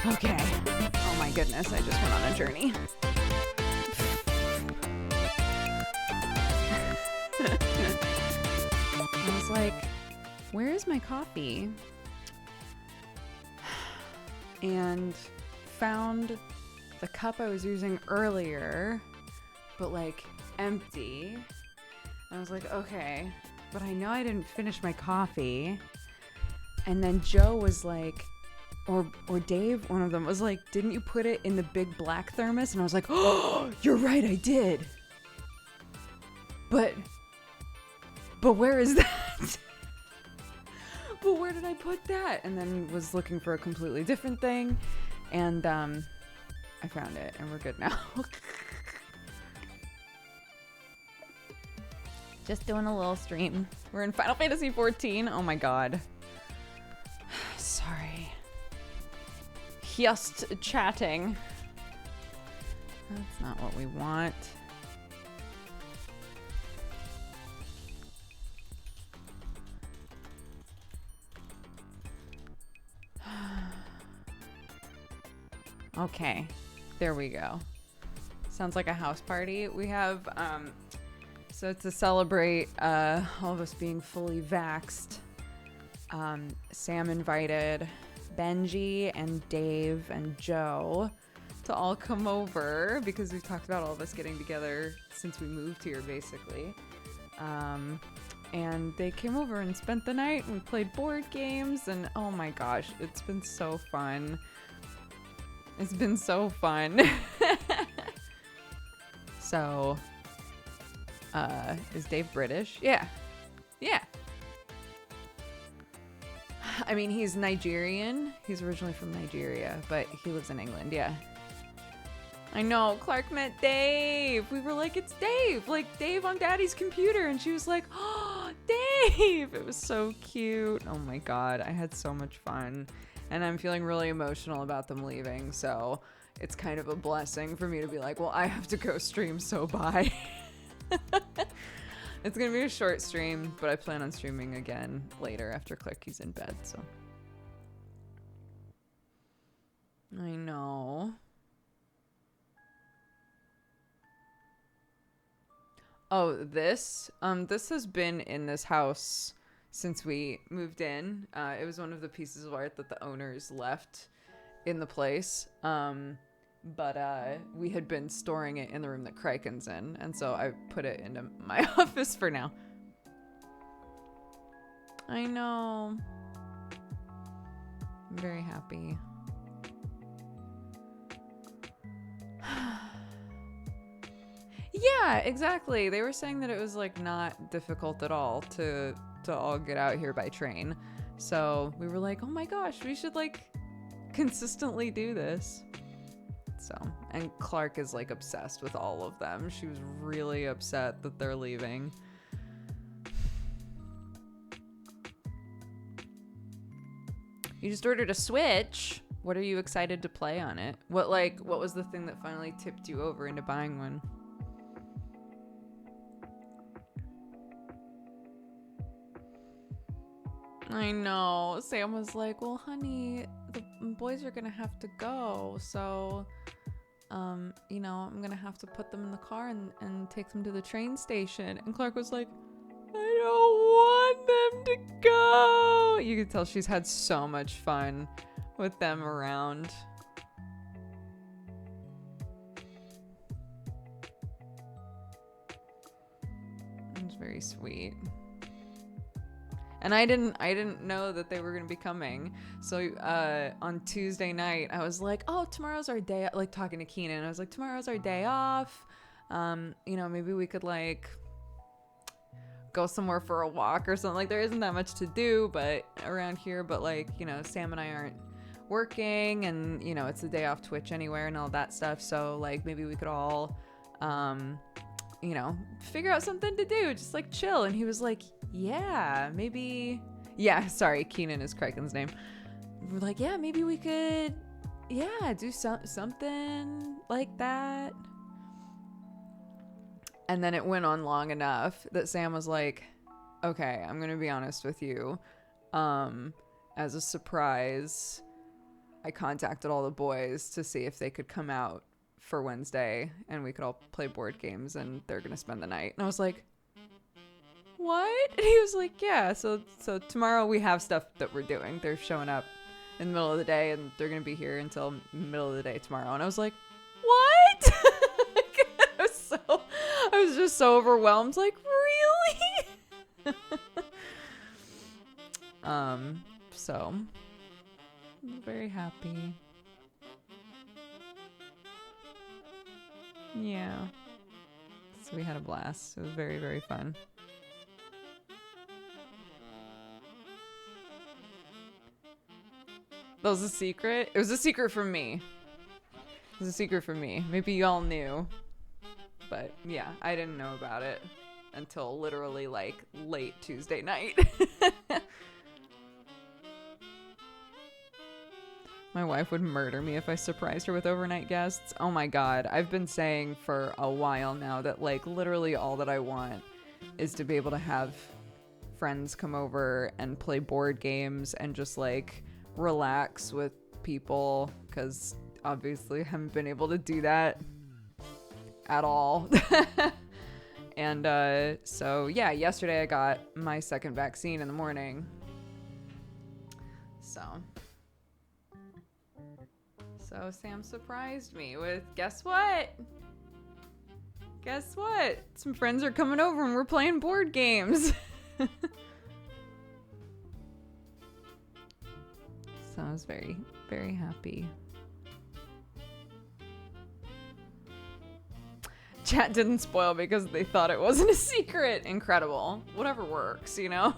Okay. Oh my goodness, I just went on a journey. I was like, where is my coffee? And found the cup I was using earlier, but like empty. And I was like, okay, but I know I didn't finish my coffee. And then Joe was like, or Dave, one of them was like, didn't you put it in the big black thermos? And I was like, oh, you're right, I did. But where is that? But where did I put that? And then was looking for a completely different thing. And I found it, and we're good now. Just doing a little stream. We're in Final Fantasy 14. Oh my god. Sorry. Just chatting. That's not what we want. Okay, there we go. Sounds like a house party. We have, so to celebrate all of us being fully vaxxed, Sam invited Benji and Dave and Joe to all come over because we've talked about all of us getting together since we moved here, basically. And they came over and spent the night, and we played board games, and oh my gosh, it's been so fun. It's been so fun. So, is Dave British? Yeah. Yeah. I mean, he's Nigerian. He's originally from Nigeria, but he lives in England, yeah. I know, Clark met Dave. We were like, it's Dave. Like, Dave on Daddy's computer. And she was like, oh, Dave. It was so cute. Oh my God, I had so much fun. And I'm feeling really emotional about them leaving, so it's kind of a blessing for me to be like, well, I have to go stream, so bye. It's gonna be a short stream, but I plan on streaming again later after Clarky's in bed, so. I know. Oh, this has been in this house since we moved in. It was one of the pieces of art that the owners left in the place. But we had been storing it in the room that Kraken's in, and so I put it into my office for now. I know. I'm very happy. Yeah, exactly. They were saying that it was like not difficult at all to all get out here by train. So we were like, oh my gosh, we should like consistently do this. So, and Clark is like obsessed with all of them. She was really upset that they're leaving. You just ordered a Switch. What are you excited to play on it? What was the thing that finally tipped you over into buying one? I know. Sam was like, well, honey, the boys are gonna have to go, so you know, I'm gonna have to put them in the car and take them to the train station. And Clark was like, I don't want them to go. You could tell she's had so much fun with them around. It was very sweet. And I didn't know that they were going to be coming. So on Tuesday night, I was like, oh, tomorrow's our day. Like talking to Keenan, I was like, tomorrow's our day off. You know, maybe we could like go somewhere for a walk or something. Like there isn't that much to do, but around here, but like, you know, Sam and I aren't working, and you know, it's a day off Twitch anywhere and all that stuff. So like maybe we could all, you know, figure out something to do, just like chill. And he was like, yeah, maybe, yeah, sorry, Keenan is Kraken's name. We're like, yeah, maybe we could, yeah, do something like that. And then it went on long enough that Sam was like, okay, I'm gonna be honest with you. As a surprise, I contacted all the boys to see if they could come out for Wednesday and we could all play board games and they're going to spend the night. And I was like, what? And he was like, yeah, so tomorrow we have stuff that we're doing. They're showing up in the middle of the day and they're going to be here until middle of the day tomorrow. And I was like, what? I was just so overwhelmed. Like, really? So I'm very happy. Yeah. So we had a blast. It was very, very fun. That was a secret? It was a secret from me. It was a secret from me. Maybe y'all knew. But yeah, I didn't know about it until literally like late Tuesday night. My wife would murder me if I surprised her with overnight guests. Oh my god, I've been saying for a while now that like literally all that I want is to be able to have friends come over and play board games and just like relax with people, because obviously I haven't been able to do that at all. And so yeah, yesterday I got my second vaccine in the morning. So Sam surprised me with, guess what? Guess what? Some friends are coming over and we're playing board games. So I was very, very happy. Chat didn't spoil because they thought it wasn't a secret. Incredible. Whatever works, you know?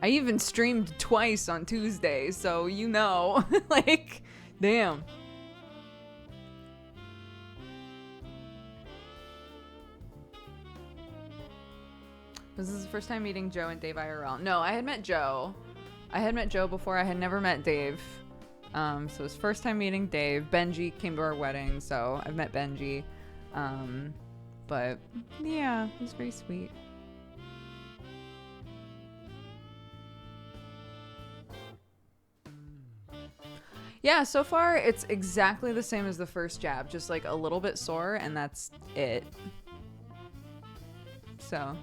I even streamed twice on Tuesday, so you know. Like, damn. This is the first time meeting Joe and Dave IRL. No, I had met Joe. I had met Joe before. I had never met Dave. So it was first time meeting Dave. Benji came to our wedding, so I've met Benji. But yeah, it was very sweet. Yeah, so far it's exactly the same as the first jab, just like a little bit sore, and that's it. So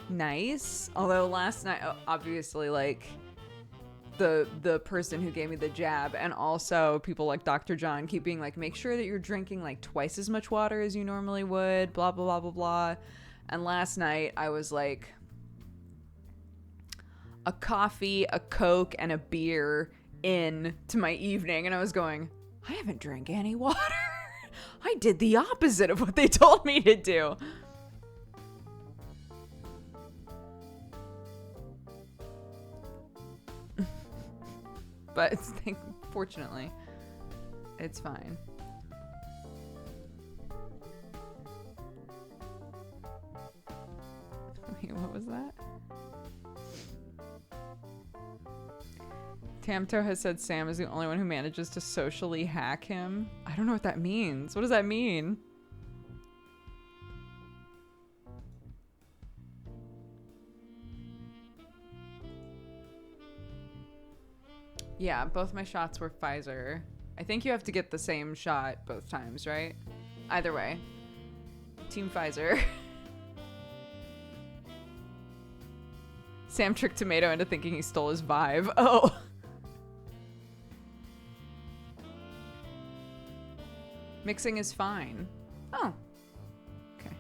nice. Although last night, obviously, like the person who gave me the jab, and also people like Dr. John keep being like, make sure that you're drinking like twice as much water as you normally would, blah blah blah blah blah. And last night I was like a coffee, a Coke, and a beer in to my evening, and I was going, I haven't drank any water. I did the opposite of what they told me to do. But fortunately, it's fine. Wait, what was that? Tamto has said Sam is the only one who manages to socially hack him. I don't know what that means. What does that mean? Yeah, both my shots were Pfizer. I think you have to get the same shot both times, right? Either way. Team Pfizer. Sam tricked Tomato into thinking he stole his vibe. Oh. Mixing is fine. Oh. Okay.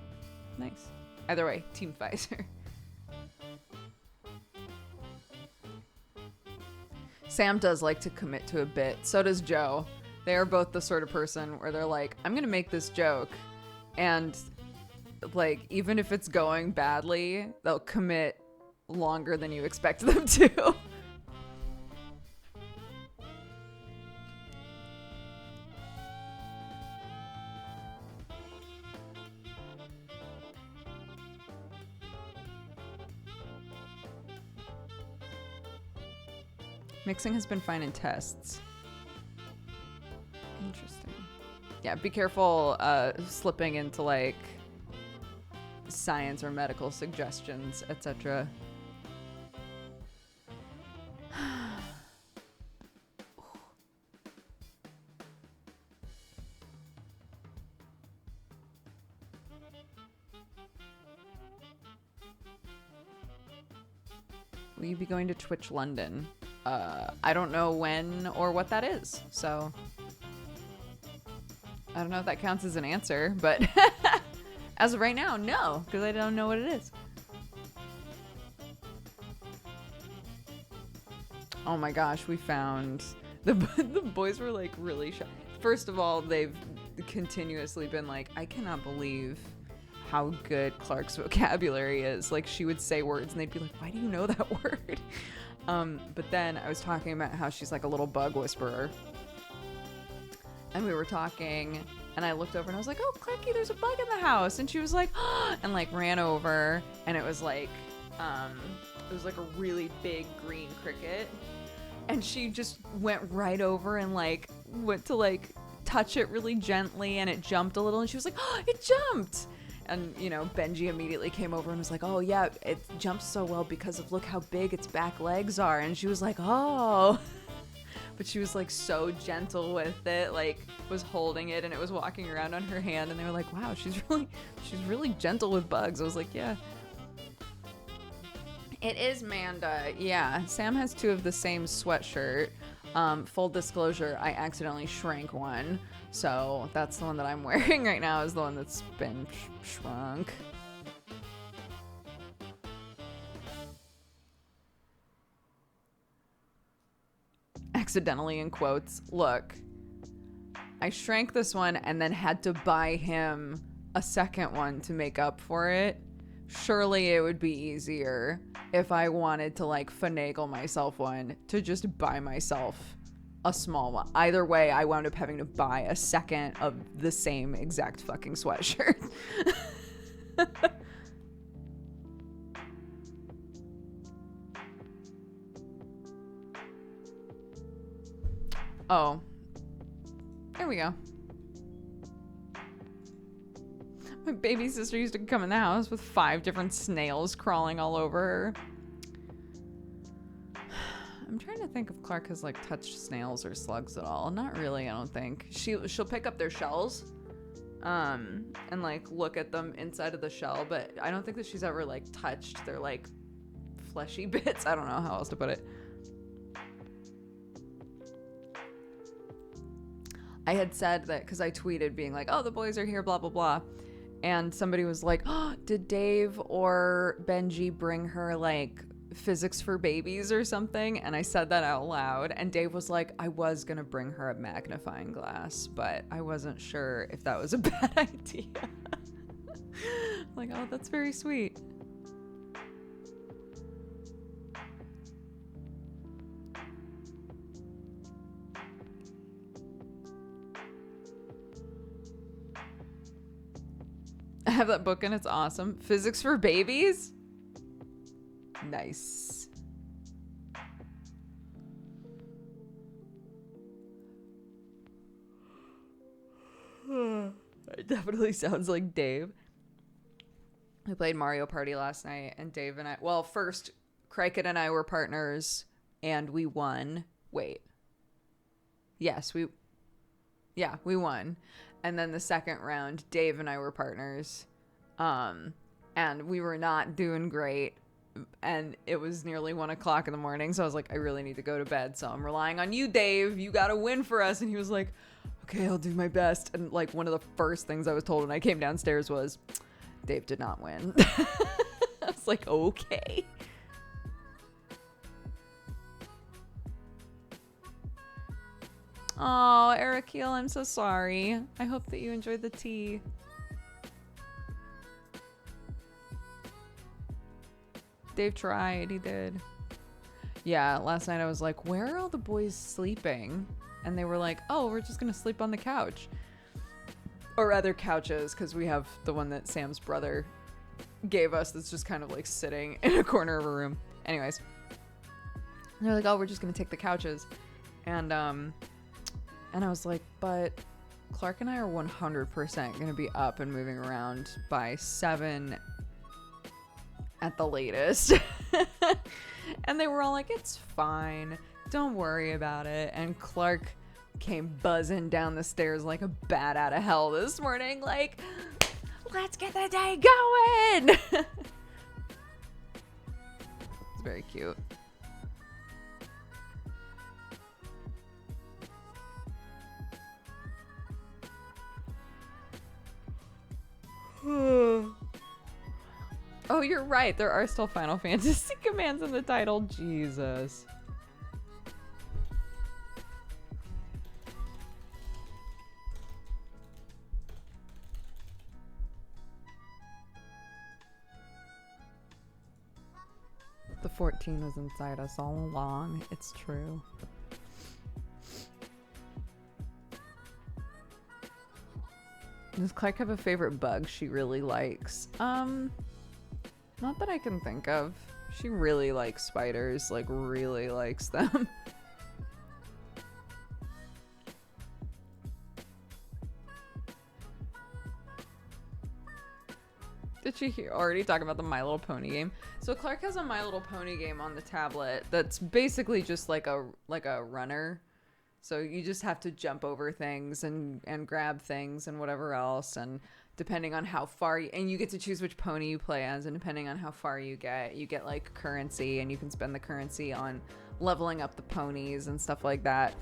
Nice. Either way, Team Pfizer. Sam does like to commit to a bit. So does Joe. They are both the sort of person where they're like, I'm gonna make this joke. And like, even if it's going badly, they'll commit longer than you expect them to. Mixing has been fine in tests. Interesting. Yeah, be careful slipping into like science or medical suggestions, etc. will you be going to Twitch London? I don't know when or what that is, so I don't know if that counts as an answer, but as of right now, no, because I don't know what it is. Oh my gosh, we found the boys were like really shocked. First of all, they've continuously been like, I cannot believe how good Clark's vocabulary is. Like, she would say words and they'd be like, why do you know that word? But then I was talking about how she's like a little bug whisperer. And we were talking and I looked over and I was like, oh, Clarky, there's a bug in the house. And she was like, oh, and like ran over, and it was like a really big green cricket. And she just went right over and like went to like touch it really gently, and it jumped a little, and she was like, oh, it jumped. And, you know, Benji immediately came over and was like, oh yeah, it jumps so well because of look how big its back legs are. And she was like, oh. But she was like so gentle with it, like was holding it, and it was walking around on her hand, and they were like, wow, she's really gentle with bugs. I was like, yeah. It is Manda. Yeah, Sam has two of the same sweatshirt. Full disclosure, I accidentally shrank one. So that's the one that I'm wearing right now, is the one that's been shrunk. Accidentally in quotes. Look, I shrank this one and then had to buy him a second one to make up for it. Surely it would be easier if I wanted to like finagle myself one to just buy myself a small one. Either way, I wound up having to buy a second of the same exact fucking sweatshirt. Oh, there we go. My baby sister used to come in the house with 5 different snails crawling all over her. I'm trying to think if Clark has like touched snails or slugs at all. Not really, I don't think. She'll pick up their shells and like look at them inside of the shell, but I don't think that she's ever like touched their like fleshy bits. I don't know how else to put it. I had said that because I tweeted being like, oh, the boys are here, blah, blah, blah. And somebody was like, oh, did Dave or Benji bring her like physics for babies or something? And I said that out loud. And Dave was like, I was going to bring her a magnifying glass, but I wasn't sure if that was a bad idea. Like, oh, that's very sweet. I have that book and it's awesome. Physics for babies? Nice. It definitely sounds like Dave. We played Mario Party last night, and Dave and I, well, first, Cricket and I were partners, and we won. Wait. Yes, we won. And then the second round, Dave and I were partners. And we were not doing great. And it was nearly 1 o'clock in the morning. So I was like, I really need to go to bed. So I'm relying on you, Dave. You got to win for us. And he was like, okay, I'll do my best. And like one of the first things I was told when I came downstairs was, Dave did not win. I was like, okay. Oh, Erikiel, I'm so sorry. I hope that you enjoyed the tea. Dave tried, he did. Yeah, last night I was like, where are all the boys sleeping? And they were like, oh, we're just gonna sleep on the couch. Or other couches, because we have the one that Sam's brother gave us that's just kind of like sitting in a corner of a room. Anyways. And they're like, oh, we're just gonna take the couches. And I was like, but Clark and I are 100% going to be up and moving around by 7 at the latest. And they were all like, it's fine. Don't worry about it. And Clark came buzzing down the stairs like a bat out of hell this morning. Like, let's get the day going. It's very cute. you're right. There are still Final Fantasy commands in the title. Jesus. The 14 was inside us all along. It's true. Does Clark have a favorite bug she really likes? Not that I can think of. She really likes spiders, like really likes them. Did she already talk about the My Little Pony game? So Clark has a My Little Pony game on the tablet that's basically just like a runner. So you just have to jump over things and grab things and whatever else, and depending on how far and you get to choose which pony you play as, and depending on how far you get like currency, and you can spend the currency on leveling up the ponies and stuff like that.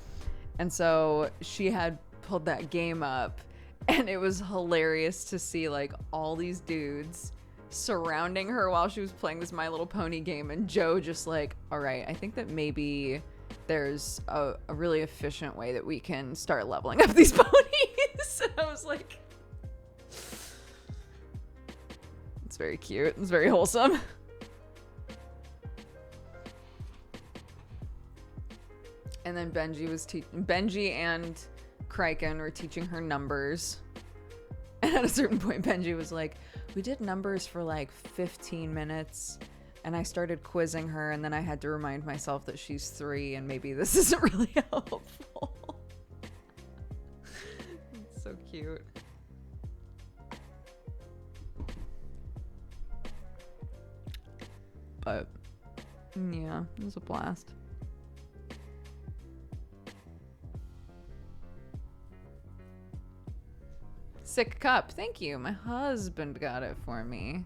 And so she had pulled that game up, and it was hilarious to see like all these dudes surrounding her while she was playing this My Little Pony game, and Joe just like, all right, I think that maybe there's a really efficient way that we can start leveling up these ponies. And I was like, it's very cute. It's very wholesome. And then Benji and Kraken were teaching her numbers. And at a certain point, Benji was like, we did numbers for like 15 minutes. And I started quizzing her, and then I had to remind myself that she's 3 and maybe this isn't really helpful. It's so cute. But yeah, it was a blast. Sick cup. Thank you. My husband got it for me.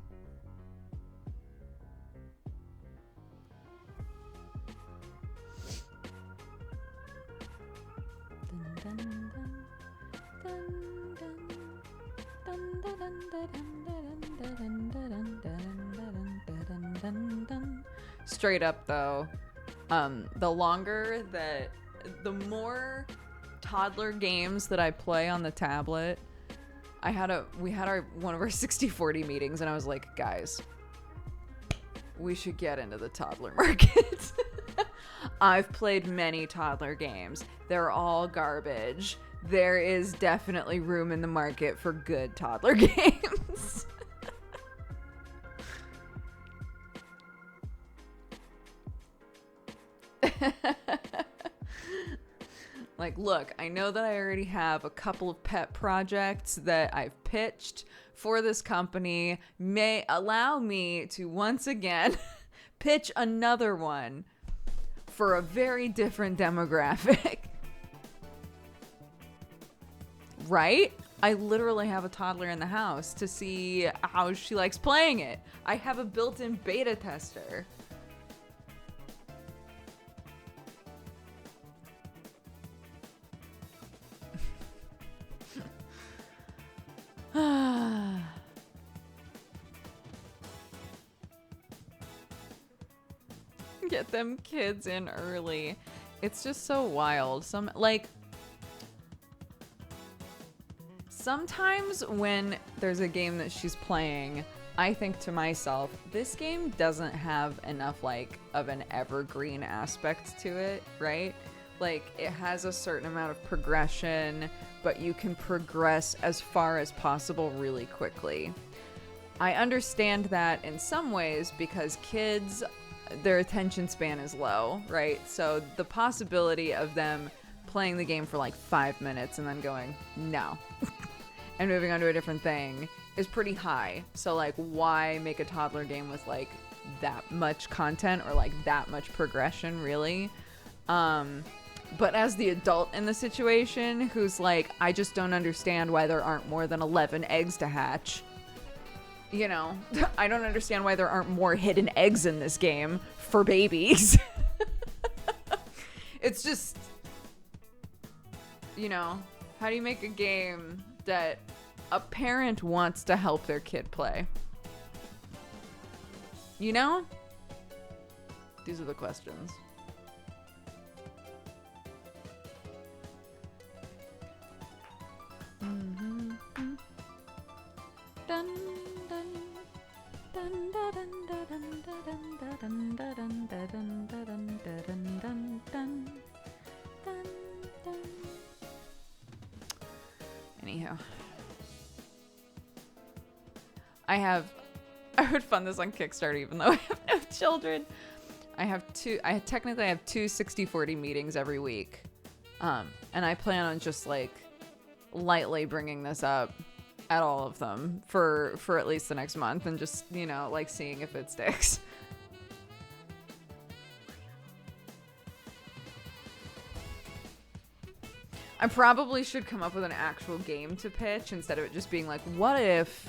Straight up though, the more toddler games that I play on the tablet, we had one of our 60/40 meetings, and I was like, guys, we should get into the toddler market. I've played many toddler games. They're all garbage. There is definitely room in the market for good toddler games. Like, look, I know that I already have a couple of pet projects that I've pitched for this company. May allow me to once again pitch another one for a very different demographic. Right? I literally have a toddler in the house to see how she likes playing it. I have a built-in beta tester. Get them kids in early. It's just so wild. Sometimes when there's a game that she's playing, I think to myself, this game doesn't have enough of an evergreen aspect to it, right? Like, it has a certain amount of progression, but you can progress as far as possible really quickly. I understand that in some ways because kids, their attention span is low, right? So the possibility of them playing the game for 5 minutes and then going, no, and moving on to a different thing is pretty high. So why make a toddler game with that much content or that much progression, really? But as the adult in the situation who's I just don't understand why there aren't more than 11 eggs to hatch. You know, I don't understand why there aren't more hidden eggs in this game for babies. It's just, how do you make a game that a parent wants to help their kid play? You know? These are the questions. Dun, dun, dun, dun, dun, dun, dun, dun, dun, dun, dun, dun, dun, dun, dun, dun. Anyhow, I would fund this on Kickstarter even though I have no children. I technically have two 60-40 meetings every week. And I plan on just like lightly bringing this up at all of them for at least the next month and just, you know, like seeing if it sticks. I probably should come up with an actual game to pitch instead of it just being like, what if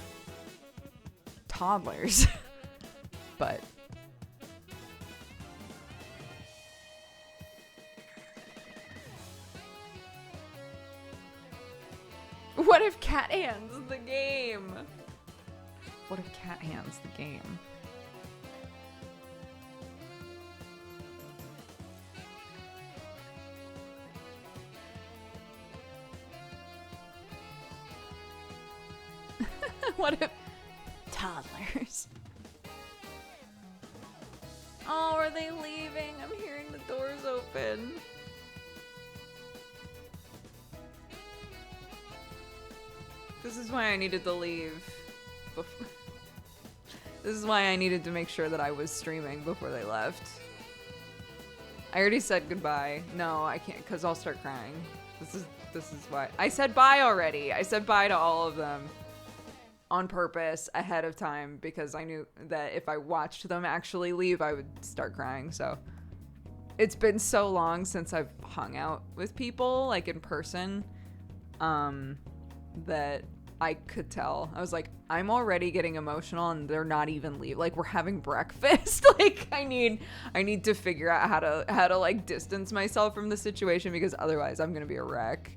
toddlers? But what if Cat Hands the game? What if Cat Hands the game? What if toddlers? Oh, are they leaving? I'm hearing the doors open. This is why I needed to leave. This is why I needed to make sure that I was streaming before they left. I already said goodbye. No, I can't because I'll start crying. This is why. I said bye already. I said bye to all of them on purpose ahead of time because I knew that if I watched them actually leave, I would start crying. So it's been so long since I've hung out with people like in person. That I could tell. I was like, I'm already getting emotional and they're not even leave. Like we're having breakfast. Like I need to figure out how to like distance myself from the situation because otherwise I'm gonna be a wreck.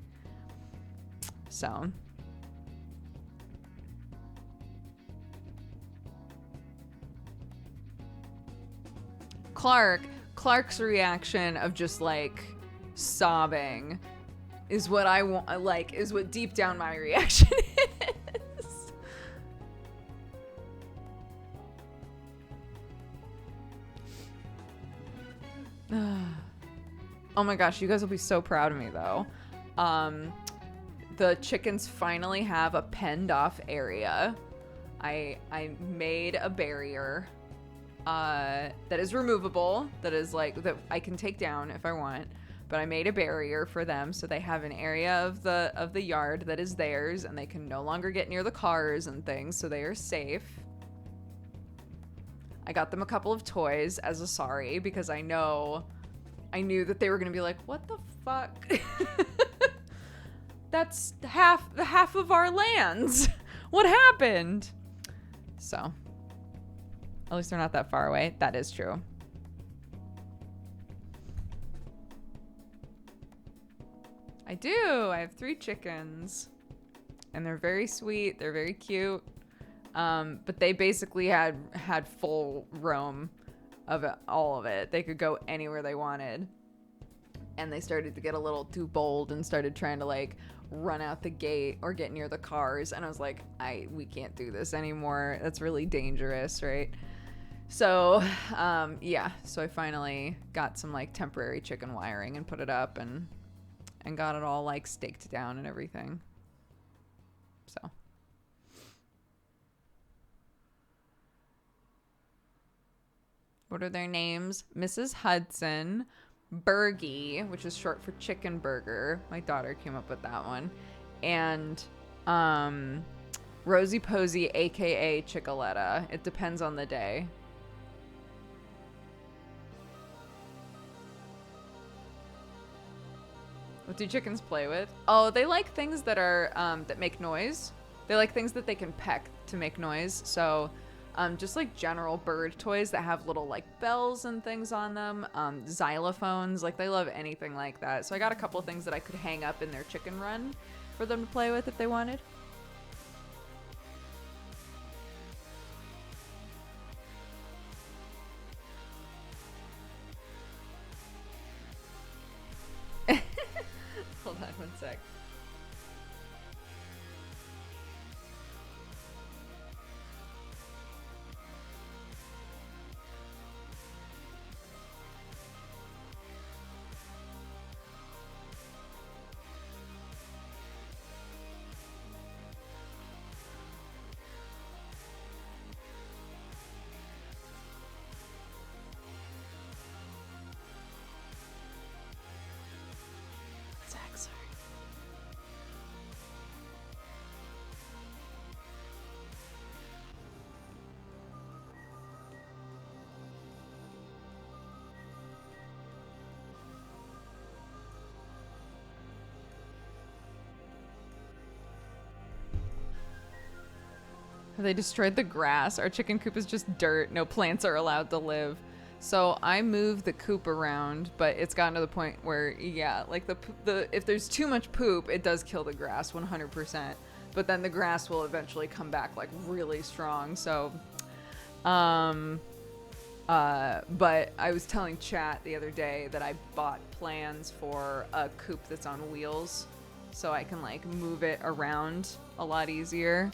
So Clark's reaction of just like sobbing is what I want, like, is what deep down my reaction is. Oh my gosh, you guys will be so proud of me though. The chickens finally have a penned off area. I made a barrier that is removable, that is like, that I can take down if I want. But I made a barrier for them so they have an area of the yard that is theirs and they can no longer get near the cars and things, so they are safe. I got them a couple of toys as a sorry because I knew that they were gonna be like, what the fuck? That's half of our lands. What happened? So at least they're not that far away. That is true. I do. I have 3 chickens. And they're very sweet. They're very cute. But they basically had full roam of all of it. They could go anywhere they wanted. And they started to get a little too bold and started trying to like run out the gate or get near the cars. And I was like, we can't do this anymore. That's really dangerous, right? So, yeah. So I finally got some like temporary chicken wiring and put it up and got it all like staked down and everything. So. What are their names? Mrs. Hudson, Bergie, which is short for chicken burger. My daughter came up with that one. And Rosie Posey, aka Chickaletta. It depends on the day. What do chickens play with? Oh, they like things that are that make noise. They like things that they can peck to make noise. So just like general bird toys that have little like bells and things on them. Xylophones, like they love anything like that. So I got a couple of things that I could hang up in their chicken run for them to play with if they wanted. sec. Zach, sorry. They destroyed the grass. Our chicken coop is just dirt. No plants are allowed to live. So I moved the coop around, but it's gotten to the point where, yeah, like the if there's too much poop, it does kill the grass 100%. But then the grass will eventually come back like really strong. So, but I was telling chat the other day that I bought plans for a coop that's on wheels, so I can like move it around a lot easier.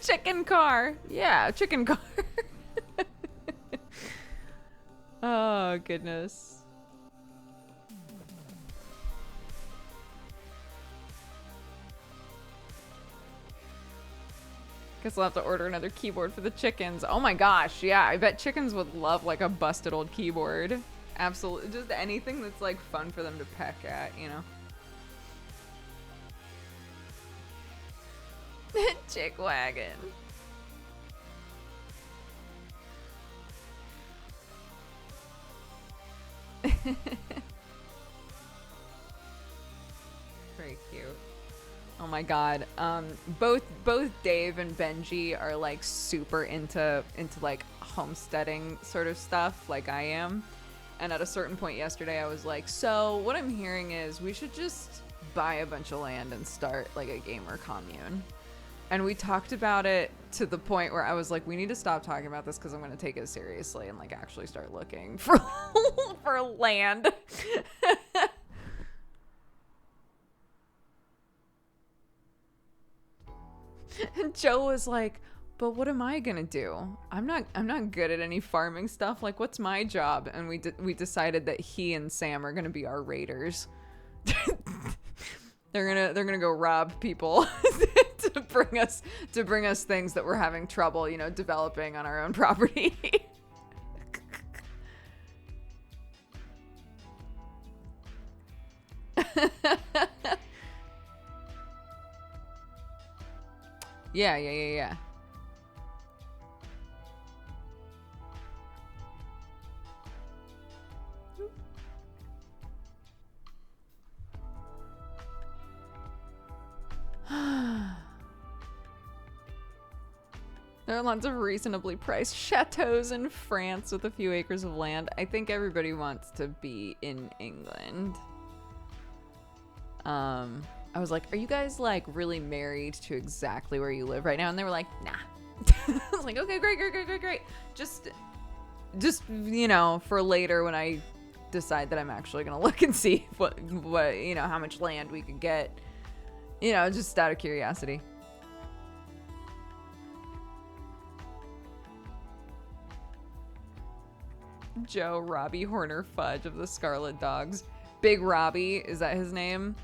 Chicken car. Yeah, chicken car. Oh, goodness. Guess I'll have to order another keyboard for the chickens. Oh my gosh, yeah, I bet chickens would love like a busted old keyboard. Absolutely, just anything that's like fun for them to peck at, you know? Chick wagon. Very cute. Oh my god. Both Dave and Benji are like super into like homesteading sort of stuff like I am. And at a certain point yesterday I was like, so what I'm hearing is we should just buy a bunch of land and start like a gamer commune. And we talked about it to the point where I was like, we need to stop talking about this because I'm going to take it seriously and like actually start looking for for land. And Joe was like, but what am I going to do? I'm not good at any farming stuff. Like, what's my job? And we decided that he and Sam are going to be our raiders. They're gonna go rob people to bring us things that we're having trouble, you know, developing on our own property. Yeah. There are lots of reasonably priced chateaus in France with a few acres of land. I think everybody wants to be in England. I was like, are you guys like really married to exactly where you live right now? And they were like, nah. I was like, okay, great. Just, you know, for later when I decide that I'm actually going to look and see what, you know, how much land we could get, you know, just out of curiosity. Joe Robbie Horner Fudge of the Scarlet Dogs. Big Robbie, is that his name?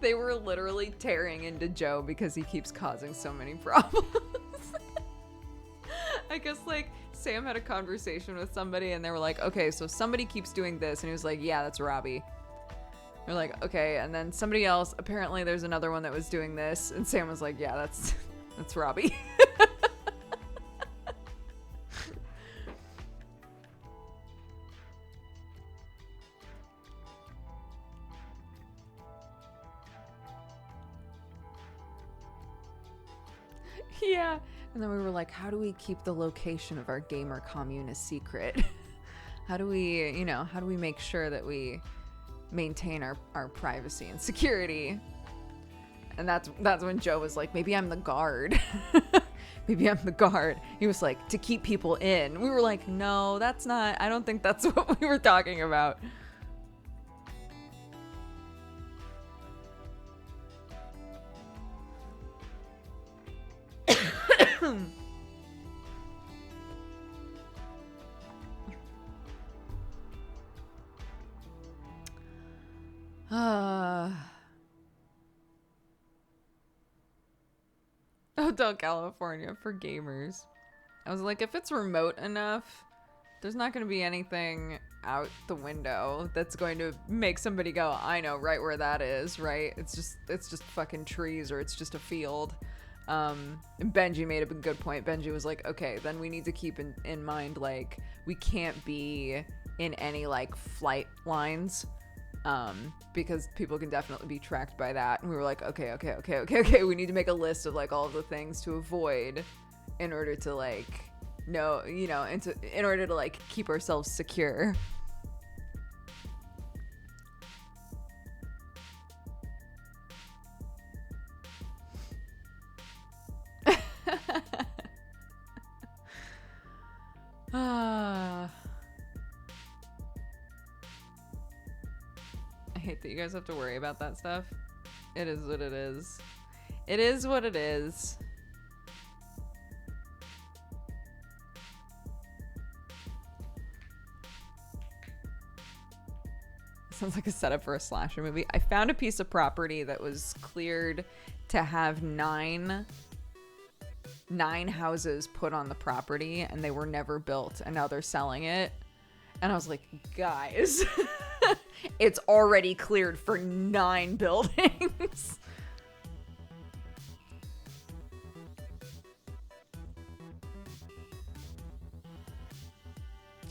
They were literally tearing into Joe because he keeps causing so many problems. I guess like Sam had a conversation with somebody and they were like, okay, so somebody keeps doing this, and he was like, yeah, that's Robbie. They're like, okay, and then somebody else, apparently there's another one that was doing this, and Sam was like, yeah, that's Robbie. Yeah. And then we were like, how do we keep the location of our gamer commune a secret? How do we, how do we make sure that we maintain our privacy and security? And that's when Joe was like, maybe I'm the guard. Maybe I'm the guard. He was like, to keep people in. We were like, no, that's not, I don't think that's what we were talking about. Hotel California for gamers. I was like, if it's remote enough, there's not going to be anything out the window that's going to make somebody go, I know right where that is, right? It's just fucking trees, or it's just a field. And Benji made a good point. Benji was like, okay, then we need to keep in mind, like, we can't be in any like flight lines, because people can definitely be tracked by that. And we were like, okay, we need to make a list of like all of the things to avoid in order to like know, in order to like keep ourselves secure. I hate that you guys have to worry about that stuff. It is what it is. It is what it is. Sounds like a setup for a slasher movie. I found a piece of property that was cleared to have nine houses put on the property, and they were never built, and now they're selling it. And I was like, guys, it's already cleared for 9 buildings.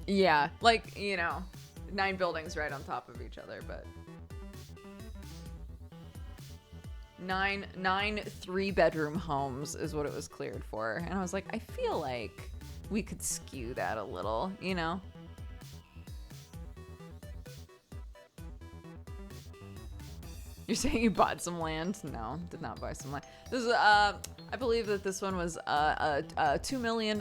Yeah, like, 9 buildings right on top of each other, but nine 3-bedroom homes is what it was cleared for. And I was like, I feel like we could skew that a little, You're saying you bought some land? No, did not buy some land. This is, I believe that this one was $2 million.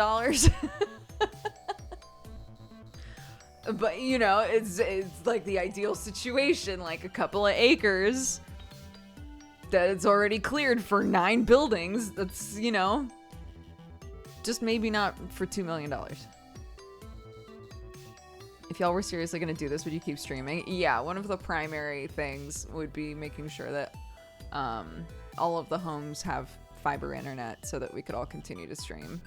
But, it's like the ideal situation, like a couple of acres that it's already cleared for 9 buildings. That's, just maybe not for $2 million. If y'all were seriously going to do this, would you keep streaming? Yeah, one of the primary things would be making sure that all of the homes have fiber internet so that we could all continue to stream.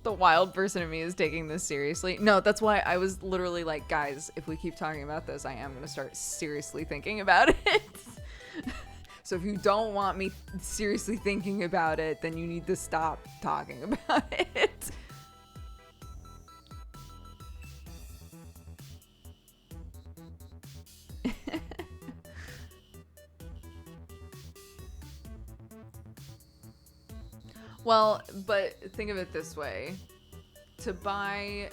The wild person in me is taking this seriously. No, that's why I was literally like, guys, if we keep talking about this, I am going to start seriously thinking about it. So if you don't want me seriously thinking about it, then you need to stop talking about it. Well, but think of it this way. To buy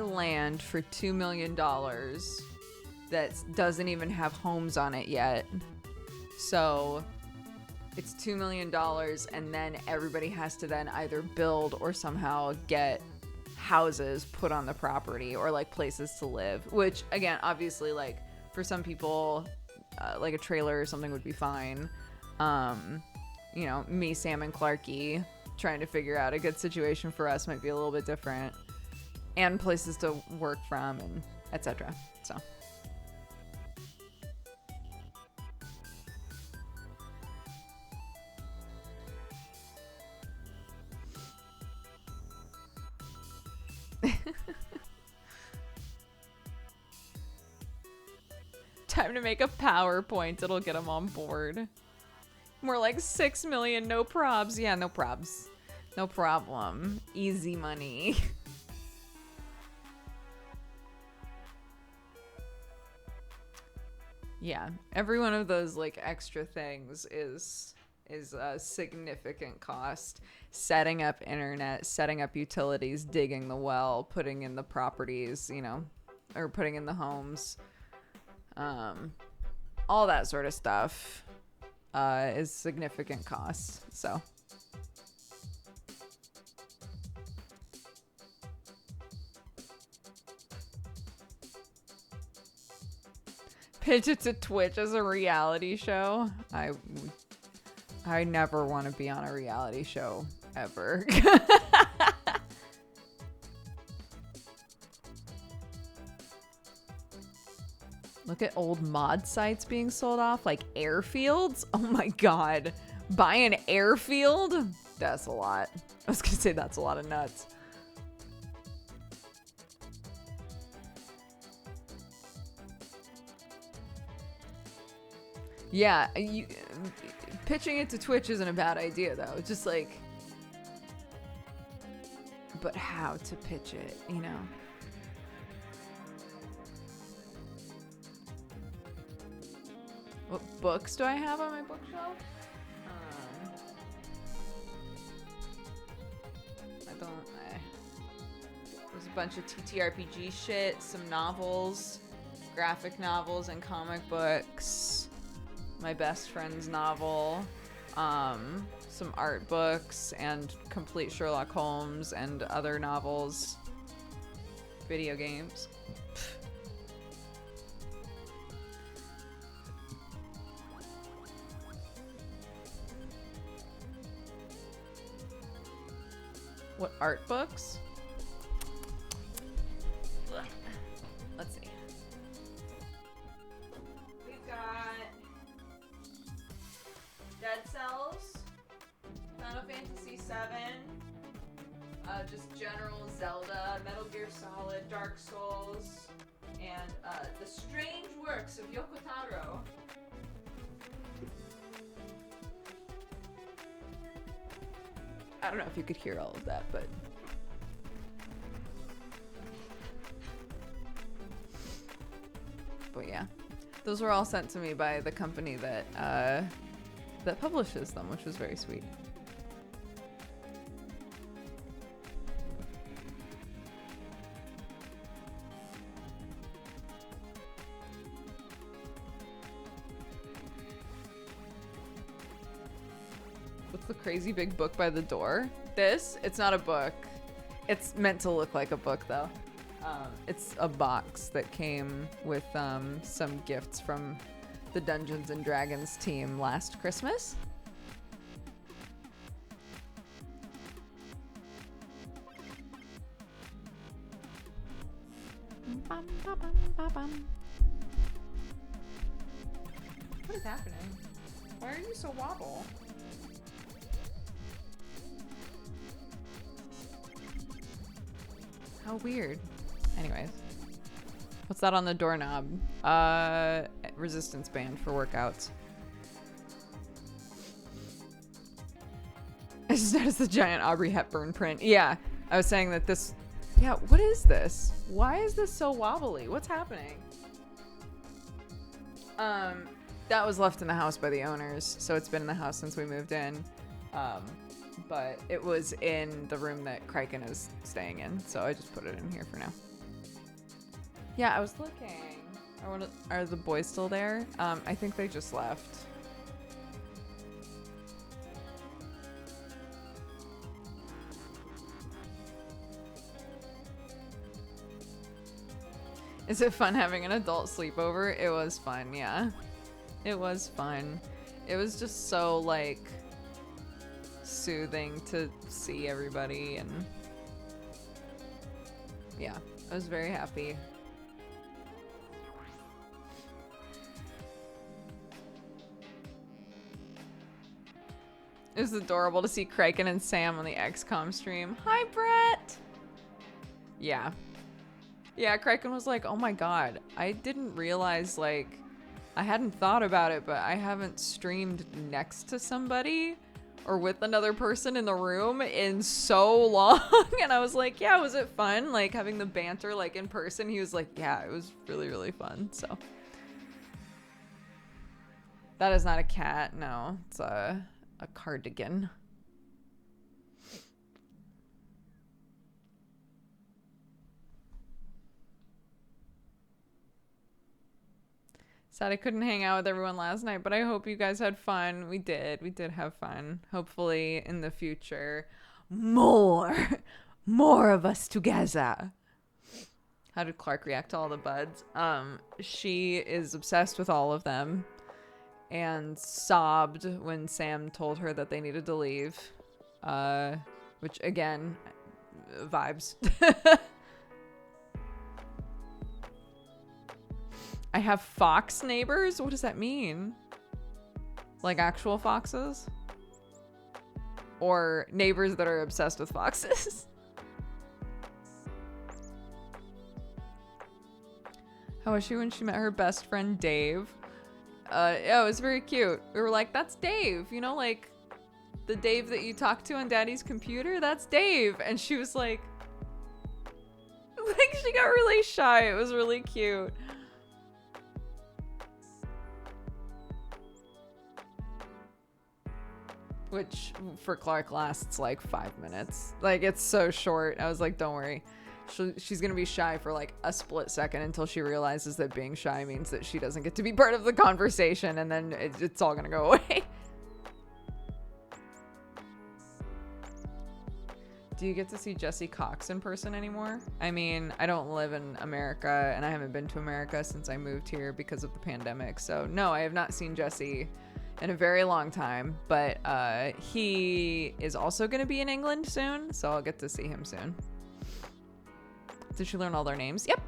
land for $2 million that doesn't even have homes on it yet. So it's $2 million, and then everybody has to then either build or somehow get houses put on the property, or like places to live, which again, obviously, like for some people, like a trailer or something would be fine. Me, Sam, and Clarky trying to figure out a good situation for us might be a little bit different, and places to work from, and etc. So time to make a PowerPoint. It'll get them on board. More like 6 million, no probs. Yeah, no probs. No problem. Easy money. Yeah, every one of those like extra things is a significant cost. Setting up internet, setting up utilities, digging the well, putting in the properties, you know, or putting in the homes, all that sort of stuff is significant cost. So pitch it to Twitch as a reality show. I never want to be on a reality show ever. Look at old mod sites being sold off, like airfields. Oh my god. Buy an airfield? That's a lot. I was gonna say that's a lot of nuts. Yeah, pitching it to Twitch isn't a bad idea though. It's just like, but how to pitch it, you know? What books do I have on my bookshelf? There's a bunch of TTRPG shit, some novels, graphic novels and comic books, my best friend's novel, some art books and complete Sherlock Holmes and other novels, video games. What art books? Let's see. We've got Dead Cells, Final Fantasy VII, just general Zelda, Metal Gear Solid, Dark Souls, and The Strange Works of Yoko Taro. I don't know if you could hear all of that, but yeah, those were all sent to me by the company that publishes them, which was very sweet. The crazy big book by the door. It's not a book. It's meant to look like a book though. It's a box that came with some gifts from the Dungeons and Dragons team last Christmas. What is happening? Why are you so wobble? How weird. Anyways. What's that on the doorknob? Resistance band for workouts. I just noticed the giant Aubrey Hepburn print. Yeah, I was saying that this... Yeah, what is this? Why is this so wobbly? What's happening? That was left in the house by the owners, so it's been in the house since we moved in. But it was in the room that Kraken is staying in, so I just put it in here for now. Yeah, I was looking. Are the boys still there? I think they just left. Is it fun having an adult sleepover? It was fun, yeah. It was fun. It was just so, like, soothing to see everybody, and yeah, I was very happy. It was adorable to see Kraken and Sam on the XCOM stream. Hi, Brett! Yeah. Yeah, Kraken was like, oh my god, I didn't realize, like, I hadn't thought about it, but I haven't streamed next to somebody or with another person in the room in so long. And I was like, yeah, was it fun? Like, having the banter, like, in person? He was like, yeah, it was really, really fun, so. That is not a cat. No, it's a cardigan. Sad I couldn't hang out with everyone last night, but I hope you guys had fun. We did. We did have fun. Hopefully in the future, more of us together. How did Clark react to all the buds? She is obsessed with all of them and sobbed when Sam told her that they needed to leave. Which again, vibes. I have fox neighbors? What does that mean? Like actual foxes? Or neighbors that are obsessed with foxes? How was she when she met her best friend Dave? Yeah, it was very cute. We were like, that's Dave. You know, like the Dave that you talk to on Daddy's computer? That's Dave. And she was like she got really shy. It was really cute. Which for Clark lasts like 5 minutes. Like it's so short. I was like, don't worry. She's gonna be shy for like a split second until she realizes that being shy means that she doesn't get to be part of the conversation, and then it's all gonna go away. Do you get to see Jesse Cox in person anymore? I mean, I don't live in America, and I haven't been to America since I moved here because of the pandemic. So no, I have not seen Jesse in a very long time, but he is also going to be in England soon, so I'll get to see him soon. Did she learn all their names? Yep.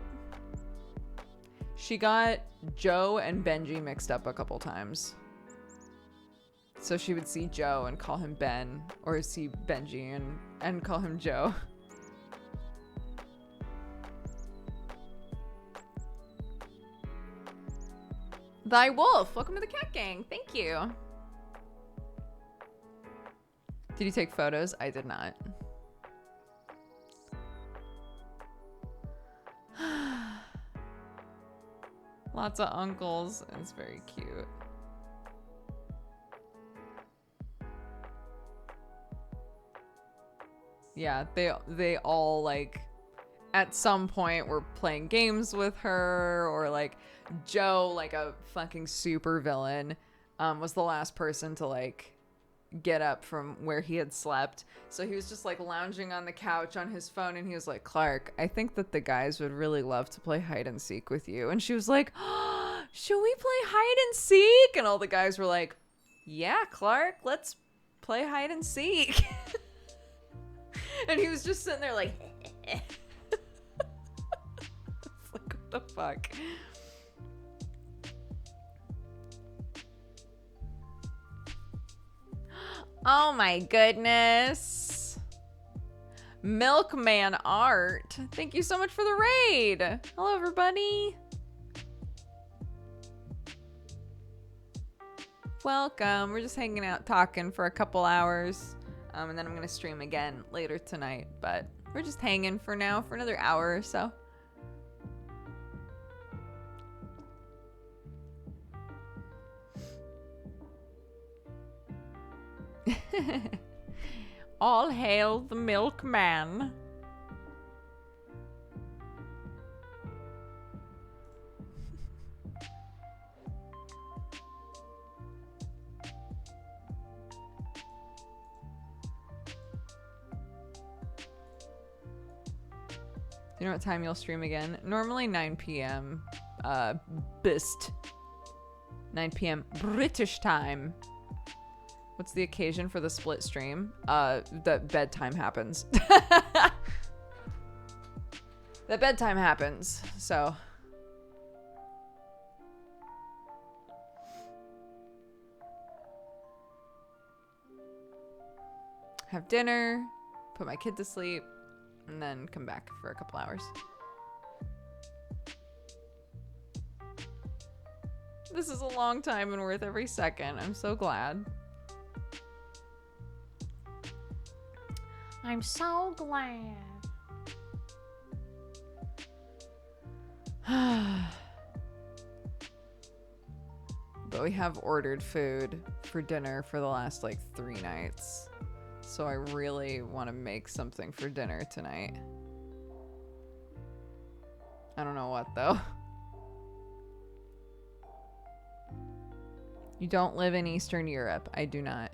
She got Joe and Benji mixed up a couple times. So she would see Joe and call him Ben, or see Benji and call him Joe. Thy Wolf, welcome to the cat gang. Thank you. Did you take photos? I did not. Lots of uncles. It's very cute. Yeah, they all like at some point were playing games with her, or like Joe, like a fucking super villain, was the last person to like get up from where he had slept. So he was just like lounging on the couch on his phone, and he was like, Clark, I think that the guys would really love to play hide and seek with you. And she was like, oh, should we play hide and seek? And all the guys were like, yeah, Clark, let's play hide and seek. And he was just sitting there like, it's like, what the fuck? Oh my goodness. Milkman Art. Thank you so much for the raid. Hello, everybody. Welcome. We're just hanging out talking for a couple hours. And then I'm going to stream again later tonight. But we're just hanging for now for another hour or so. All hail the milkman. Do you know what time you'll stream again? Normally 9 p.m. Bist. 9 p.m. British time. What's the occasion for the split stream? The bedtime happens. The bedtime happens, so. Have dinner, put my kid to sleep, and then come back for a couple hours. This is a long time and worth every second. I'm so glad. I'm so glad. but we have ordered food for dinner for the last like 3 nights. So I really want to make something for dinner tonight. I don't know what though. You don't live in Eastern Europe. I do not.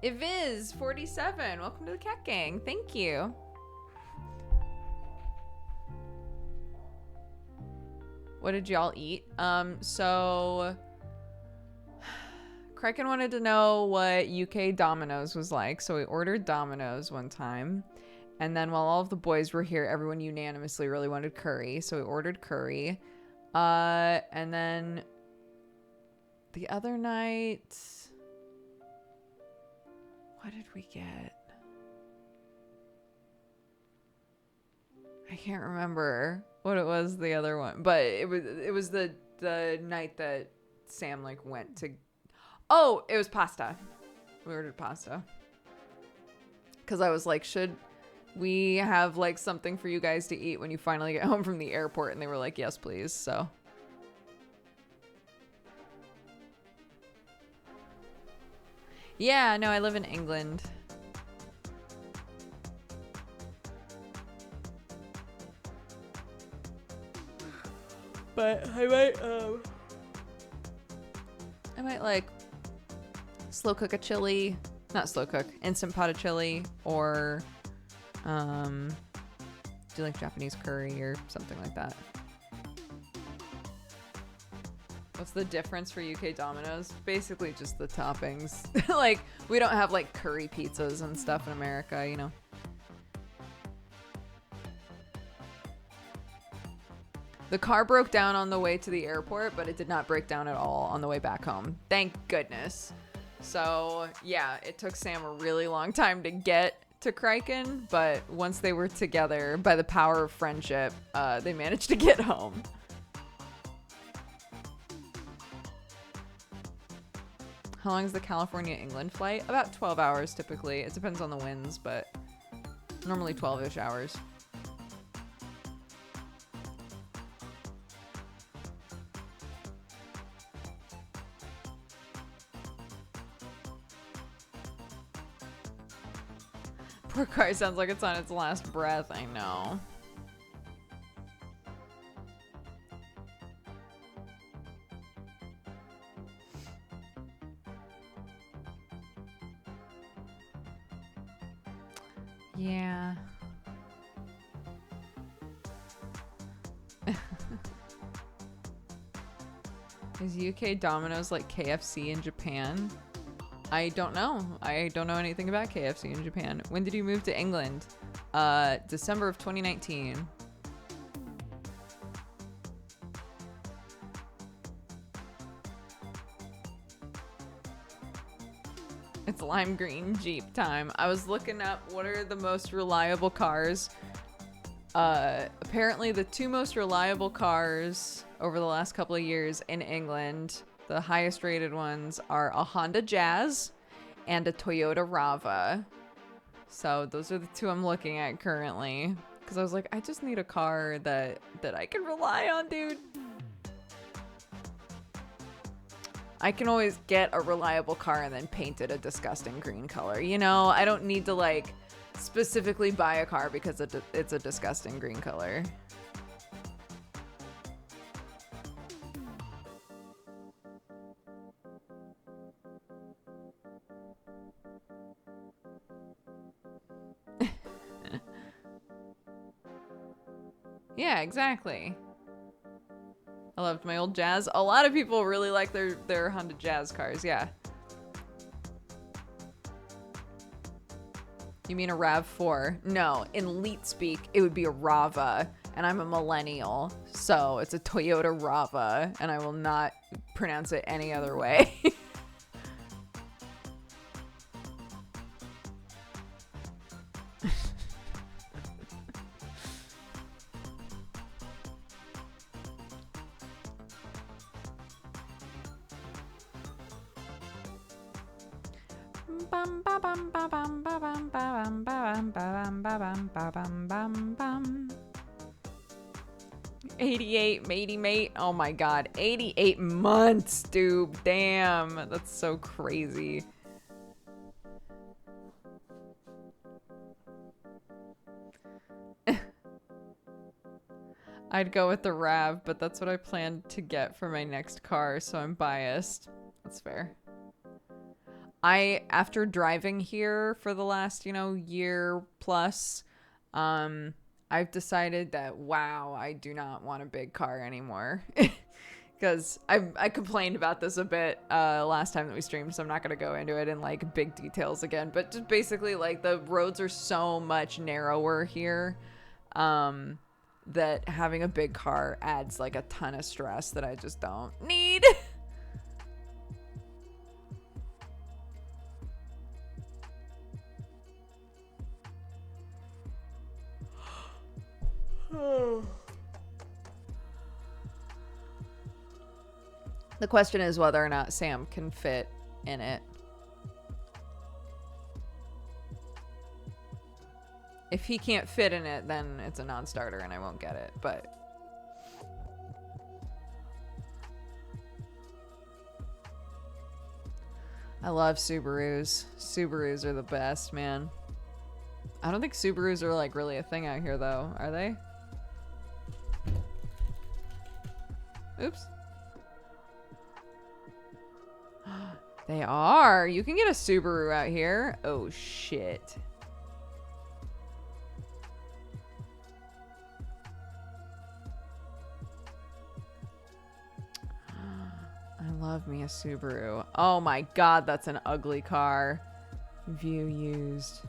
Iviz 47, welcome to the Cat Gang. Thank you. What did y'all eat? So Kraken wanted to know what UK Domino's was like, so we ordered Domino's one time. And then while all of the boys were here, everyone unanimously really wanted curry, so we ordered curry. And then the other night, what did we get? I can't remember what it was the other one, but it was the night that Sam like went to. Oh, it was pasta. We ordered pasta because I was like, should we have like something for you guys to eat when you finally get home from the airport? And they were like, yes, please. So yeah, no, I live in England. But I might like slow cook a chili, not slow cook, instant pot of chili, or do like Japanese curry or something like that. What's the difference for UK Domino's? Basically just the toppings. Like, we don't have like curry pizzas and stuff in America, you know. The car broke down on the way to the airport, but it did not break down at all on the way back home. Thank goodness. So yeah, it took Sam a really long time to get to Kraken, but once they were together, by the power of friendship, they managed to get home. How long is the California-England flight? About 12 hours typically. It depends on the winds, but normally 12-ish hours. Poor car sounds like it's on its last breath. I know. Yeah. Is UK Domino's like KFC in Japan? I don't know. I don't know anything about KFC in Japan. When did you move to England? December of 2019. It's lime green Jeep time. I was looking up what are the most reliable cars. Apparently the 2 most reliable cars over the last couple of years in England, the highest rated ones, are a Honda Jazz and a Toyota Rava. So those are the 2 I'm looking at currently. Because I was like, I just need a car that I can rely on, dude. I can always get a reliable car and then paint it a disgusting green color. You know, I don't need to like specifically buy a car because it's a disgusting green color. Yeah, exactly. I loved my old Jazz. A lot of people really like their Honda Jazz cars, yeah. You mean a RAV4? No, in Leet speak, it would be a Rava, and I'm a millennial, so it's a Toyota Rava, and I will not pronounce it any other way. 88, matey mate. Oh my god. 88 months, dude. Damn. That's so crazy. I'd go with the RAV, but that's what I plan to get for my next car, so I'm biased. That's fair. After driving here for the last, year plus, I've decided that, wow, I do not want a big car anymore. Because I complained about this a bit last time that we streamed, so I'm not going to go into it in, like, big details again. But just basically, like, the roads are so much narrower here that having a big car adds, like, a ton of stress that I just don't need. The question is whether or not Sam can fit in it. If he can't fit in it, then it's a non-starter and I won't get it, but... I love Subarus. Subarus are the best, man. I don't think Subarus are, like, really a thing out here, though. Are they? Oops. They are. You can get a Subaru out here. Oh, shit. I love me a Subaru. Oh my god, that's an ugly car. View used.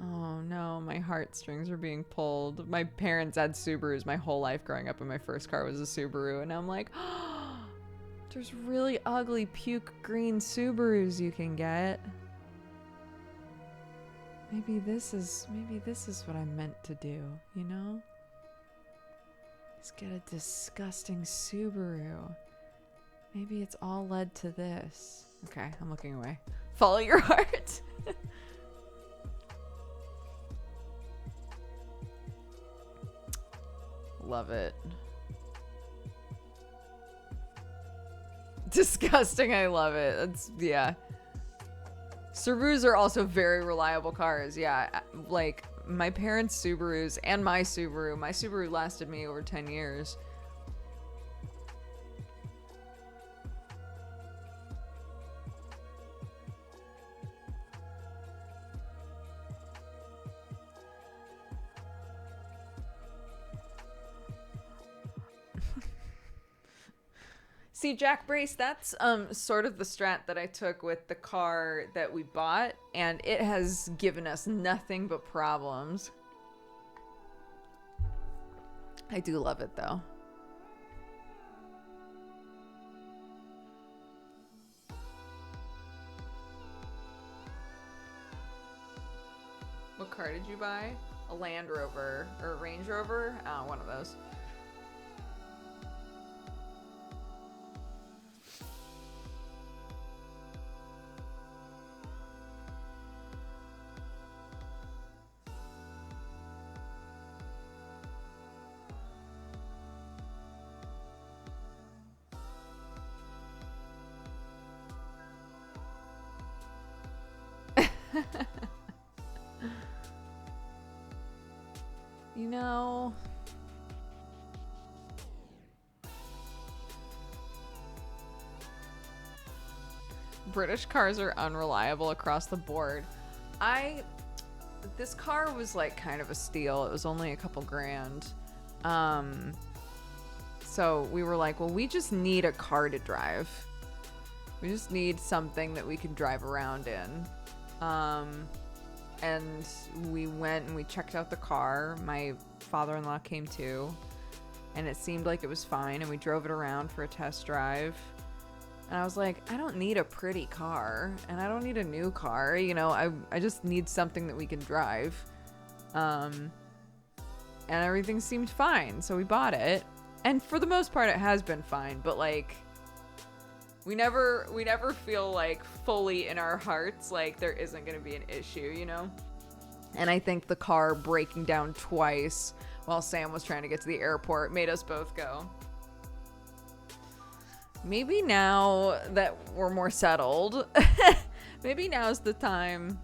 Oh no, my heartstrings are being pulled. My parents had Subarus my whole life growing up, and my first car was a Subaru, and I'm like, oh, there's really ugly puke green Subarus you can get. Maybe this is what I'm meant to do, you know? Just get a disgusting Subaru. Maybe it's all led to this. Okay, I'm looking away. Follow your heart. Love it. Disgusting, I love it. That's, yeah. Subarus are also very reliable cars. Yeah, like my parents' Subarus and my Subaru lasted me over 10 years. See, Jack Brace, that's sort of the strat that I took with the car that we bought, and it has given us nothing but problems. I do love it, though. What car did you buy? A Land Rover or a Range Rover? Oh, one of those. You know, British cars are unreliable across the board. This car was like kind of a steal. It was only a couple grand. So we were like, well, we just need a car to drive. We just need something that we can drive around in. And we went and we checked out the car. My father-in-law came too, and it seemed like it was fine, and we drove it around for a test drive. And I was like, I don't need a pretty car, and I don't need a new car, you know, I just need something that we can drive. And everything seemed fine, so we bought it. And for the most part, it has been fine, but like, we never feel like fully in our hearts like there isn't going to be an issue, you know? And I think the car breaking down twice while Sam was trying to get to the airport made us both go, maybe now that we're more settled, maybe now's the time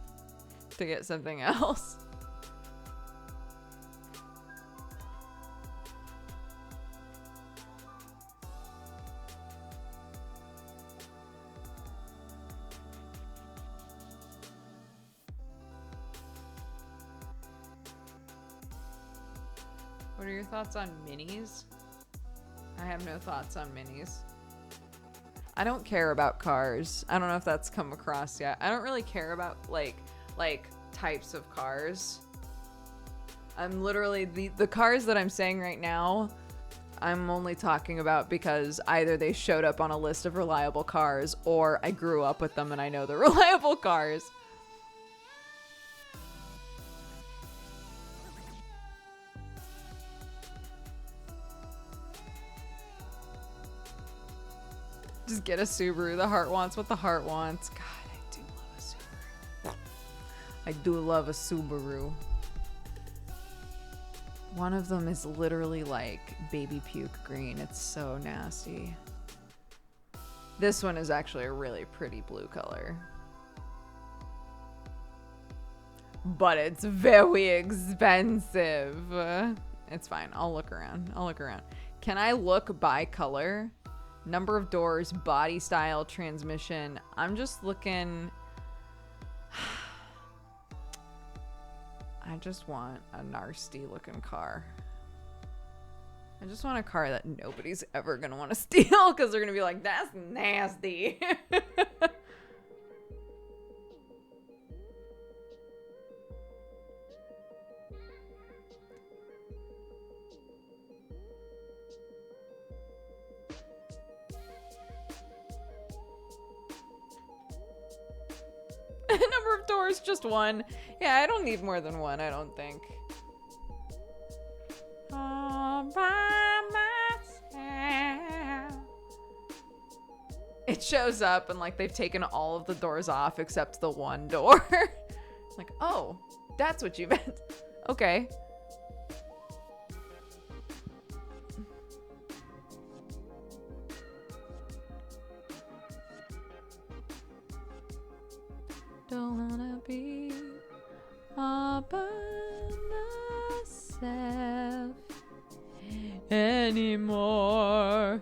to get something else. What are your thoughts on minis? I have no thoughts on minis. I don't care about cars. I don't know if that's come across yet. I don't really care about like types of cars. I'm literally the cars that I'm saying right now, I'm only talking about because either they showed up on a list of reliable cars or I grew up with them and I know they're reliable cars. Just get a Subaru. The heart wants what the heart wants. God, I do love a Subaru. I do love a Subaru. One of them is literally like baby puke green. It's so nasty. This one is actually a really pretty blue color. But it's very expensive. It's fine. I'll look around. Can I look by color? Number of doors, body style, transmission. I'm just looking. I just want a nasty looking car. I just want a car that nobody's ever gonna want to steal because they're gonna be like, that's nasty. Number of doors, just one. Yeah, I don't need more than one, I don't think. All by myself. It shows up and like they've taken all of the doors off except the one door. Like, oh, that's what you meant. Okay. Don't wanna be all by myself anymore.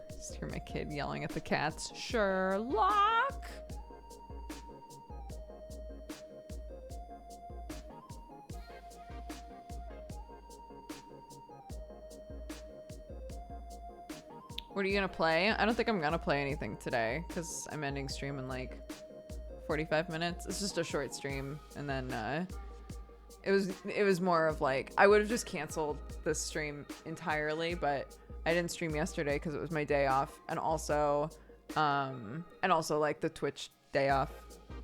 Just hear my kid yelling at the cats. Sherlock! What are you gonna play? I don't think I'm gonna play anything today because I'm ending stream in like 45 minutes. It's just a short stream, and then it was more of like I would have just canceled this stream entirely, but I didn't stream yesterday because it was my day off, and also like the Twitch day off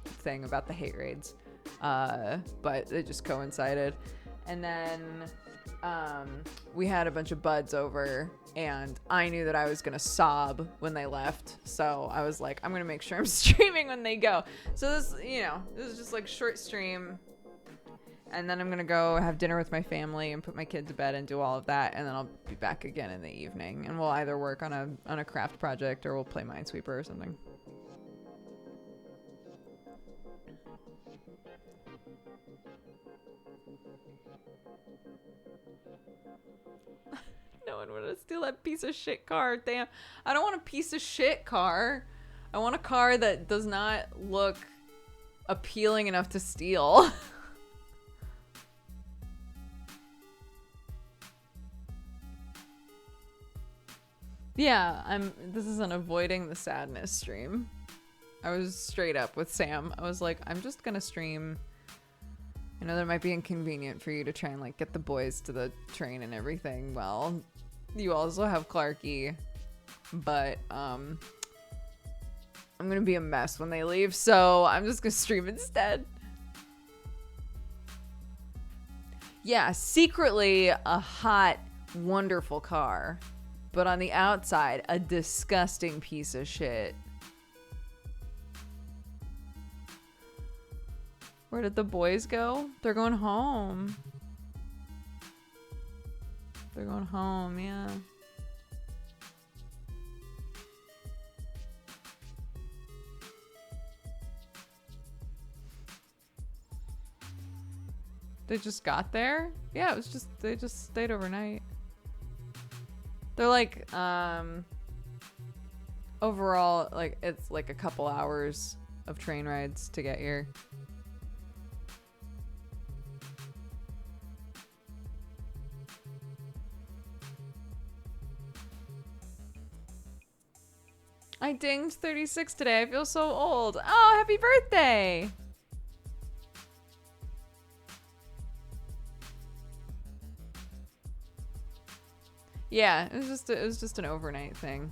thing about the hate raids, but it just coincided, and then we had a bunch of buds over. And I knew that I was going to sob when they left. So I was like, I'm going to make sure I'm streaming when they go. So this, this is just like short stream. And then I'm going to go have dinner with my family and put my kid to bed and do all of that. And then I'll be back again in the evening. And we'll either work on a craft project or we'll play Minesweeper or something. No one would steal that piece of shit car. Damn. I don't want a piece of shit car. I want a car that does not look appealing enough to steal. Yeah, this is an avoiding the sadness stream. I was straight up with Sam. I was like, I'm just gonna stream. I know that might be inconvenient for you to try and like get the boys to the train and everything. Well, you also have Clarky, but I'm gonna be a mess when they leave, so I'm just gonna stream instead. Yeah, secretly a hot wonderful car, but on the outside, a disgusting piece of shit. Where did the boys go? They're going home. They're going home, yeah. They just got there? Yeah, it was just, they just stayed overnight. They're like, overall, like, it's like a couple hours of train rides to get here. I dinged 36 today. I feel so old. Oh, happy birthday! Yeah, it was just an overnight thing.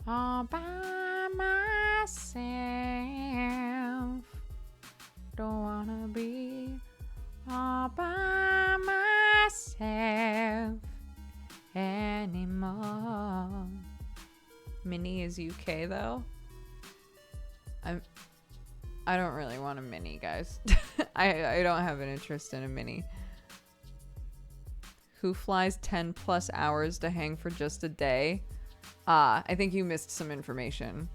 All by myself, don't wanna be all by myself anymore. Mini is UK though. I don't really want a mini, guys. I don't have an interest in a mini. Who flies 10 plus hours to hang for just a day? I think you missed some information.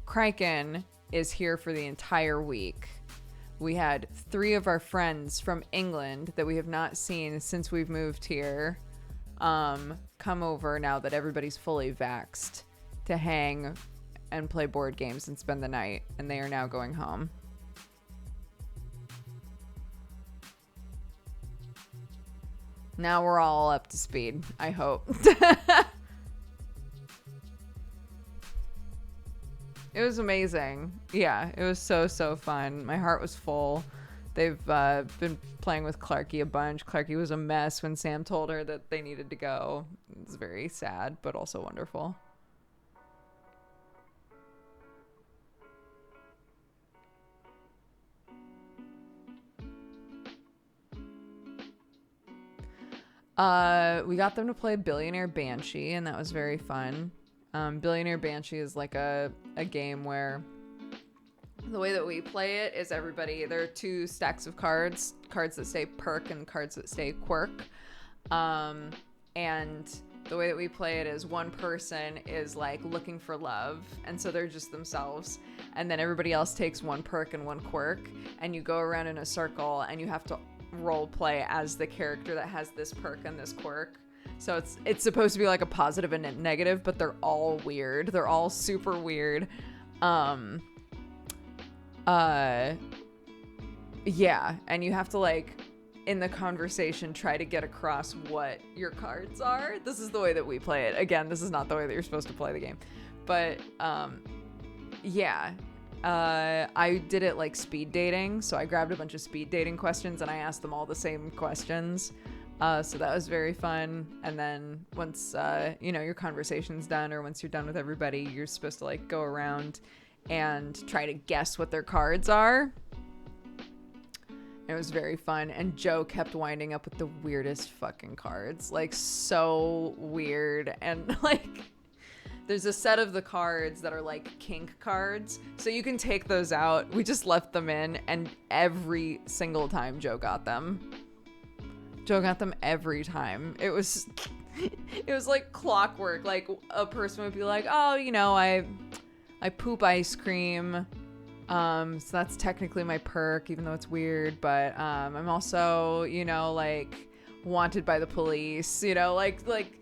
Criken is here for the entire week. We had 3 of our friends from England that we have not seen since we've moved here come over now that everybody's fully vaxxed to hang and play board games and spend the night, and they are now going home. Now we're all up to speed, I hope. It was amazing. Yeah, it was so fun. My heart was full. They've been playing with Clarky a bunch. Clarky was a mess when Sam told her that they needed to go. It was very sad, but also wonderful. We got them to play Billionaire Banshee, and that was very fun. Billionaire Banshee is like a game where the way that we play it is there are 2 stacks of cards that say perk and cards that say quirk. And the way that we play it is one person is like looking for love, and so they're just themselves, and then everybody else takes 1 perk and 1 quirk, and you go around in a circle and you have to role play as the character that has this perk and this quirk. So it's supposed to be like a positive and a negative, but they're all weird. They're all super weird. Yeah, and you have to like in the conversation try to get across what your cards are. This is the way that we play it. Again, this is not the way that you're supposed to play the game. But yeah. I did it like speed dating, so I grabbed a bunch of speed dating questions and I asked them all the same questions. So that was very fun. And then once your conversation's done, or once you're done with everybody, you're supposed to like go around and try to guess what their cards are. It was very fun, and Joe kept winding up with the weirdest fucking cards, like so weird. And like there's a set of the cards that are like kink cards, so you can take those out. We just left them in, and every single time Joe got them. Joe got them every time. It was like clockwork. Like a person would be like, oh, I poop ice cream. So that's technically my perk, even though it's weird, but I'm also, like wanted by the police, like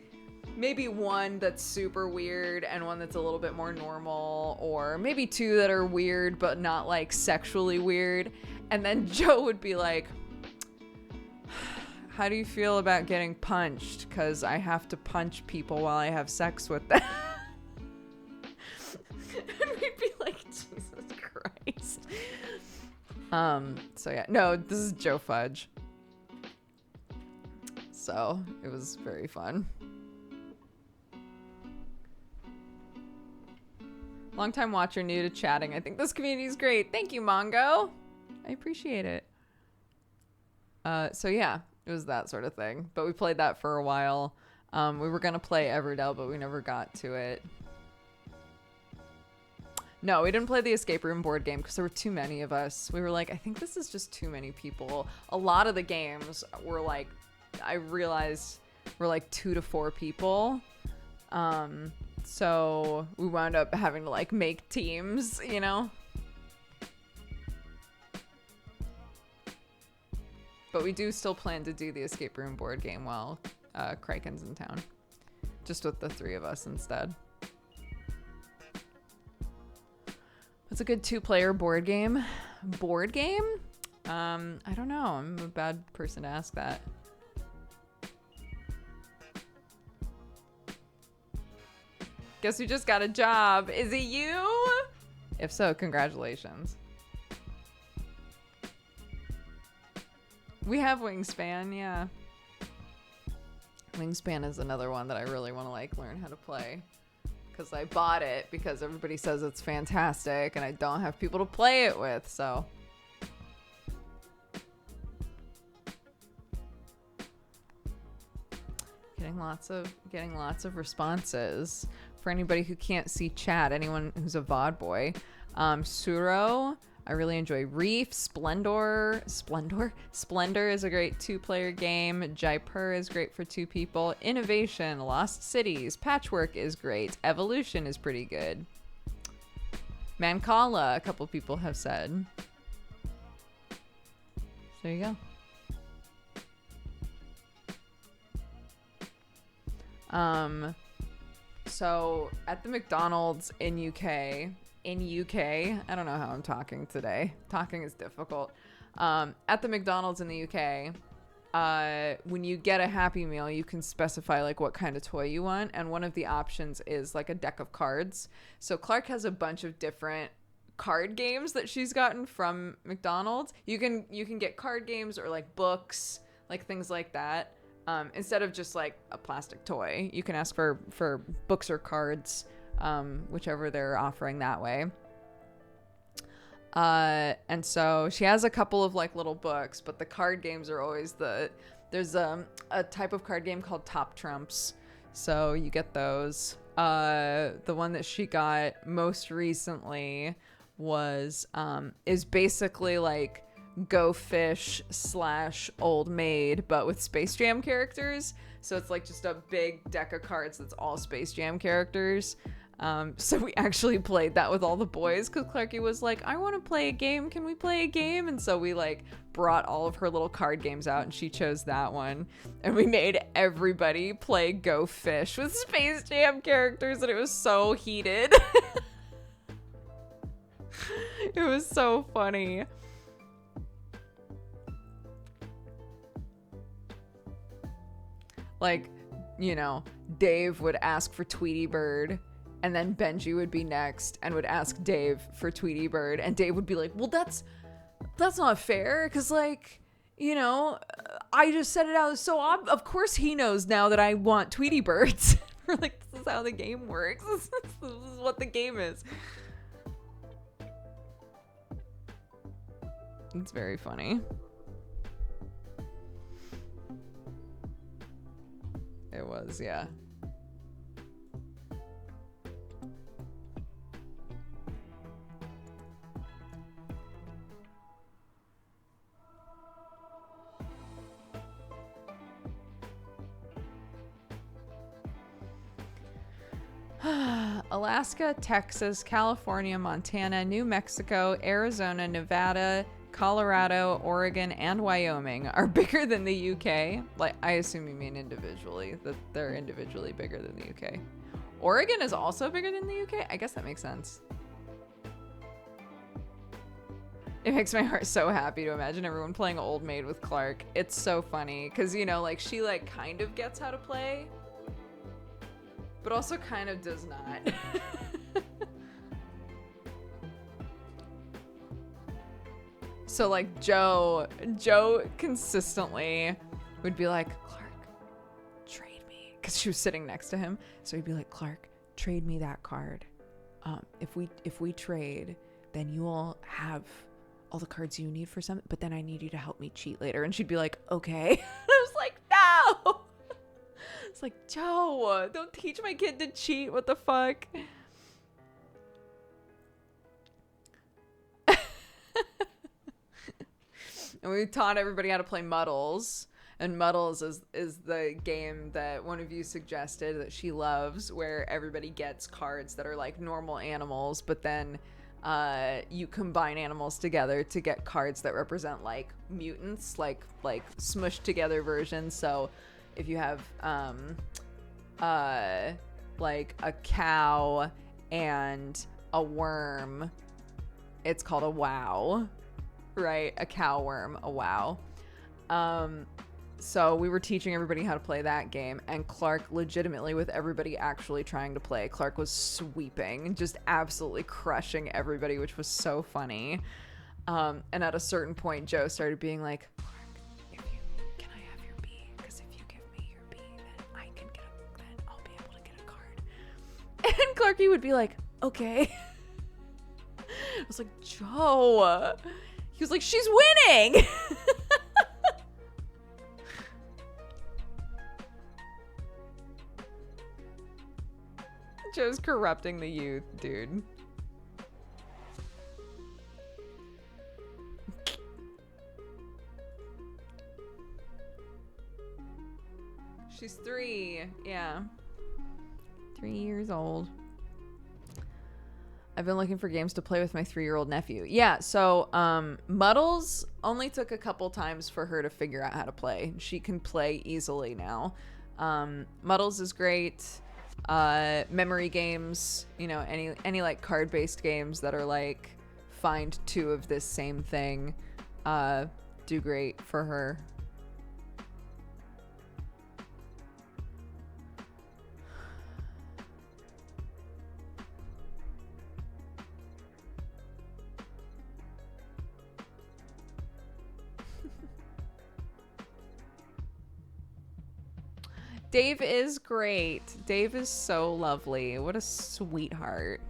maybe one that's super weird and one that's a little bit more normal, or maybe 2 that are weird but not like sexually weird. And then Joe would be like, how do you feel about getting punched? Because I have to punch people while I have sex with them. And we'd be like, Jesus Christ. So yeah, no, this is Joe Fudge. So it was very fun. Long-time watcher, new to chatting. I think this community is great. Thank you, Mongo. I appreciate it. So yeah, it was that sort of thing. But we played that for a while. We were going to play Everdell, but we never got to it. No, we didn't play the escape room board game because there were too many of us. We were like, I think this is just too many people. A lot of the games were like, I realized were like 2 to 4 people. So we wound up having to like make teams, you know? But we do still plan to do the escape room board game while Kraken's in town. Just with the 3 of us instead. What's a good 2-player board game? Board game? I don't know. I'm a bad person to ask that. Guess who just got a job? Is it you? If so, congratulations. We have Wingspan, yeah. Wingspan is another one that I really want to like learn how to play. Because I bought it because everybody says it's fantastic and I don't have people to play it with, so. Getting lots of responses. For anybody who can't see chat, anyone who's a VOD boy. Suro, I really enjoy Reef. Splendor is a great 2-player game. Jaipur is great for 2 people. Innovation, Lost Cities, Patchwork is great. Evolution is pretty good. Mancala, a couple people have said. There you go. So at the McDonald's in UK, I don't know how I'm talking today. Talking is difficult. At the McDonald's in the UK, when you get a Happy Meal, you can specify like what kind of toy you want. And one of the options is like a deck of cards. So Clark has a bunch of different card games that she's gotten from McDonald's. You can get card games or like books, like things like that. Instead of just like a plastic toy, you can ask for books or cards, whichever they're offering that way. And so she has a couple of like little books, but the card games are always there's a type of card game called Top Trumps. So you get those. The one that she got most recently is basically like Go Fish / Old Maid, but with Space Jam characters. So it's like just a big deck of cards that's all Space Jam characters. So we actually played that with all the boys because Clarky was like, I want to play a game. Can we play a game? And so we like brought all of her little card games out and she chose that one. And we made everybody play Go Fish with Space Jam characters and it was so heated. It was so funny. Like, you know, Dave would ask for Tweety Bird, and then Benji would be next and would ask Dave for Tweety Bird, and Dave would be like, well, that's not fair, because, like, you know, I just said it out, so of course he knows now that I want Tweety Birds. We're like, this is how the game works. This is what the game is. It's very funny. It was, yeah. Alaska, Texas, California, Montana, New Mexico, Arizona, Nevada, Colorado, Oregon, and Wyoming are bigger than the UK. Like, I assume you mean individually, that they're individually bigger than the UK. Oregon is also bigger than the UK? I guess that makes sense. It makes my heart so happy to imagine everyone playing Old Maid with Clark. It's so funny, because, you know, like, she, like, kind of gets how to play, but also kind of does not. So like Joe consistently would be like, because she was sitting next to him. So he'd be like, Clark, trade me that card. If we trade, then you'll have all the cards you need for something, but then I need you to help me cheat later. And she'd be like, okay. I was like, no. It's like, Joe, don't teach my kid to cheat. What the fuck? And we taught everybody how to play Muddles. And Muddles is the game that one of you suggested that she loves, where everybody gets cards that are like normal animals, but then you combine animals together to get cards that represent like mutants, like smushed together versions. So if you have like a cow and a worm, it's called a wow, right? A cow worm, a wow. So we were teaching everybody how to play that game, and Clark legitimately, with everybody actually trying to play, Clark was sweeping, just absolutely crushing everybody, which was so funny. And at a certain point, Joe started being like, Clark, can I have your B? Because if you give me your B, then I'll be able to get a card. And Clarky would be like, okay. I was like, Joe. He was like, she's winning. Joe's corrupting the youth, dude. She's 3. Yeah. 3 years old. I've been looking for games to play with my 3-year-old nephew. Yeah, so Muddles only took a couple times for her to figure out how to play. She can play easily now. Muddles is great. Memory games, you know, any like card-based games that are like find 2 of this same thing, do great for her. Dave is great. Dave is so lovely. What a sweetheart.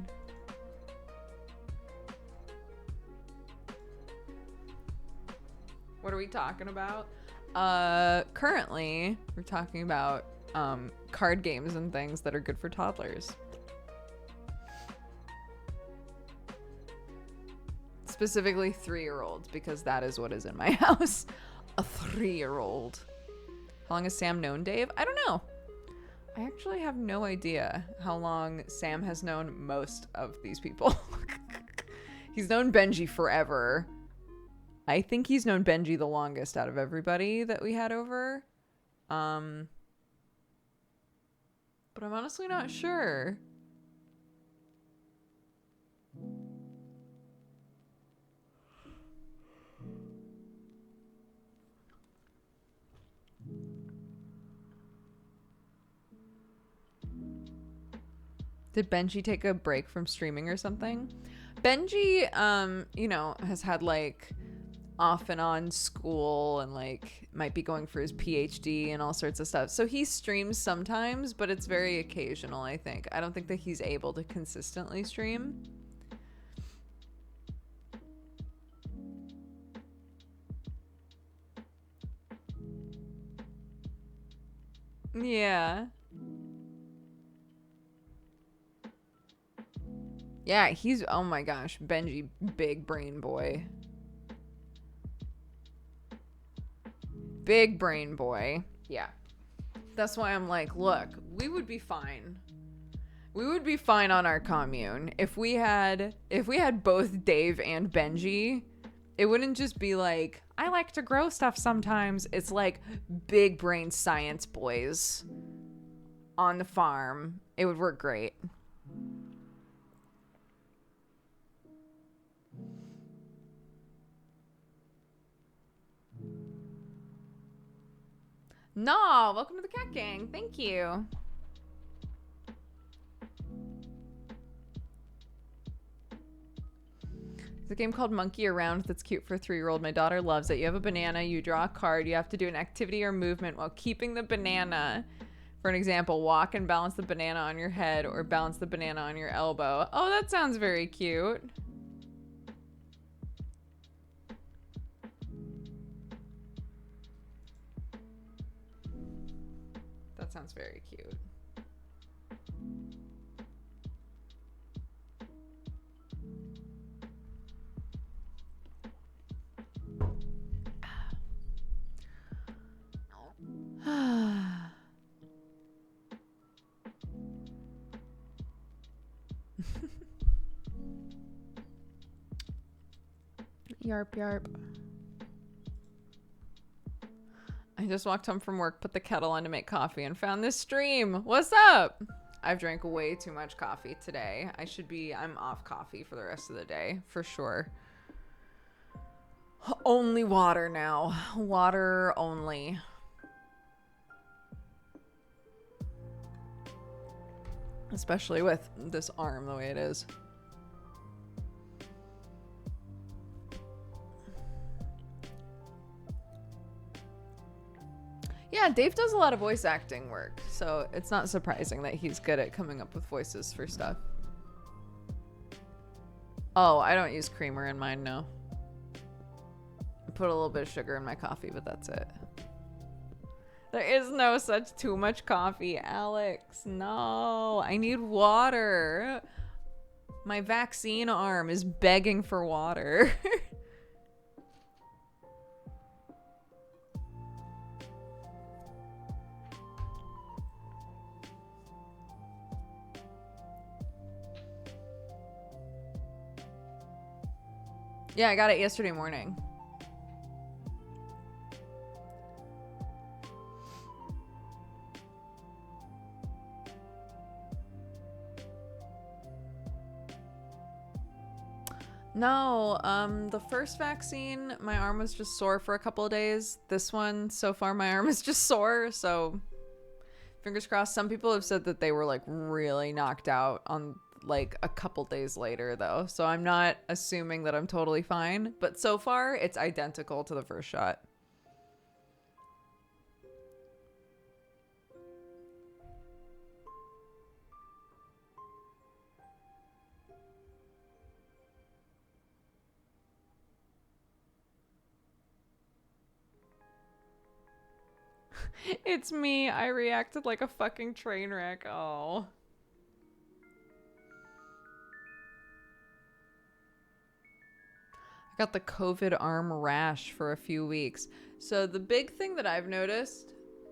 What are we talking about? Currently, we're talking about card games and things that are good for toddlers. Specifically 3-year-olds, because that is what is in my house. A 3-year-old. How long has Sam known Dave? I don't know. I actually have no idea how long Sam has known most of these people. He's known Benji forever. I think he's known Benji the longest out of everybody that we had over. But I'm honestly not sure. Did Benji take a break from streaming or something? Benji, you know, has had like off and on school and like might be going for his PhD and all sorts of stuff. So he streams sometimes, but it's very occasional, I think. I don't think that he's able to consistently stream. Yeah. Yeah, he's, oh my gosh, Benji, big brain boy. Big brain boy. Yeah. That's why I'm like, look, we would be fine. We would be fine on our commune. If we had both Dave and Benji, it wouldn't just be like, I like to grow stuff sometimes. It's like big brain science boys on the farm. It would work great. No, welcome to the Cat Gang. Thank you. There's a game called Monkey Around that's cute for a 3-year-old. My daughter loves it. You have a banana, you draw a card, you have to do an activity or movement while keeping the banana For an example, walk and balance the banana on your head or balance the banana on your elbow. Oh, that sounds very cute. That sounds very cute. Yarp, yarp. I just walked home from work, put the kettle on to make coffee, and found this stream. What's up? I've drank way too much coffee today. I'm off coffee for the rest of the day, for sure. Only water now. Water only. Especially with this arm the way it is. Yeah, Dave does a lot of voice acting work, so it's not surprising that he's good at coming up with voices for stuff. Oh, I don't use creamer in mine, no. I put a little bit of sugar in my coffee, but that's it. There is no such too much coffee, Alex. No, I need water. My vaccine arm is begging for water. Yeah, I got it yesterday morning. No, the first vaccine, my arm was just sore for a couple of days. This one, so far, my arm is just sore, so fingers crossed. Some people have said that they were like really knocked out on like a couple days later though, so I'm not assuming that I'm totally fine, but so far it's identical to the first shot. It's me. I reacted like a fucking train wreck. Oh. I got the COVID arm rash for a few weeks. So the big thing that I've noticed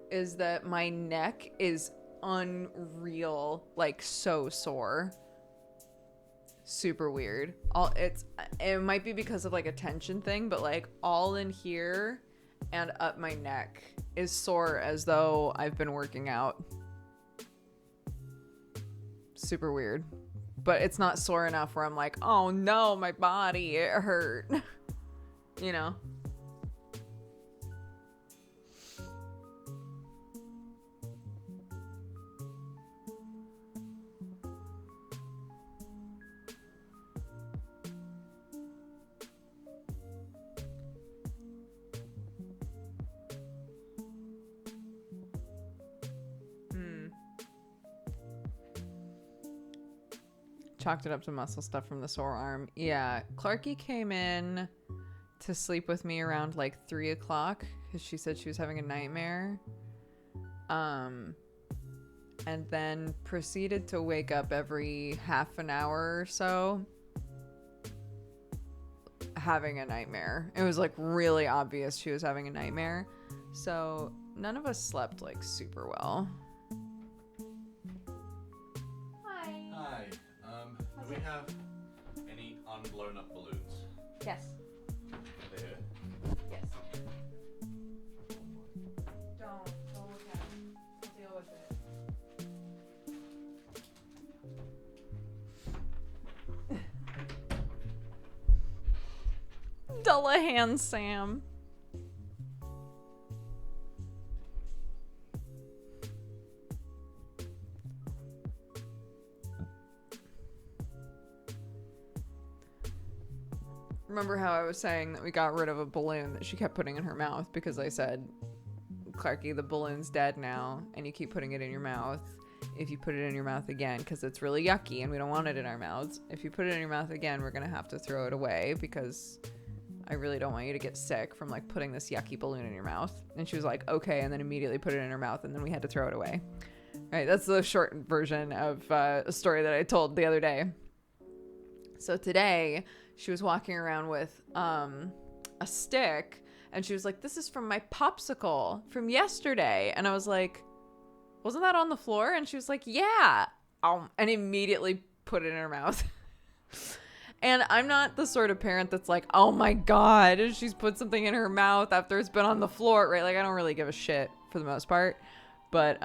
is that my neck is unreal, like so sore. Super weird. It might be because of like a tension thing, but like all in here and up my neck is sore as though I've been working out. Super weird. But it's not sore enough where I'm like, oh no, my body, it hurt. You know? Chalked it up to muscle stuff from the sore arm. Yeah, Clarky came in to sleep with me around like 3 o'clock because she said she was having a nightmare. And then proceeded to wake up every half an hour or so having a nightmare. It was like really obvious she was having a nightmare. So none of us slept like super well. Do we have any unblown up balloons? Yes. Are they here? Yes. Don't look at it. I'll deal with it. Dullahan Sam. Remember how I was saying that we got rid of a balloon that she kept putting in her mouth because I said Clarky, the balloon's dead now, and you keep putting it in your mouth. If you put it in your mouth again, because it's really yucky and we don't want it in our mouths, if you put it in your mouth again, we're gonna have to throw it away because I really don't want you to get sick from like putting this yucky balloon in your mouth. And she was like, okay, and then immediately put it in her mouth, and then we had to throw it away. Right, that's the short version of a story that I told the other day. So today she was walking around with a stick, and she was like, this is from my popsicle from yesterday. And I was like, wasn't that on the floor? And she was like, yeah. And immediately put it in her mouth. And I'm not the sort of parent that's like, oh my God, she's put something in her mouth after it's been on the floor, right? Like, I don't really give a shit for the most part. But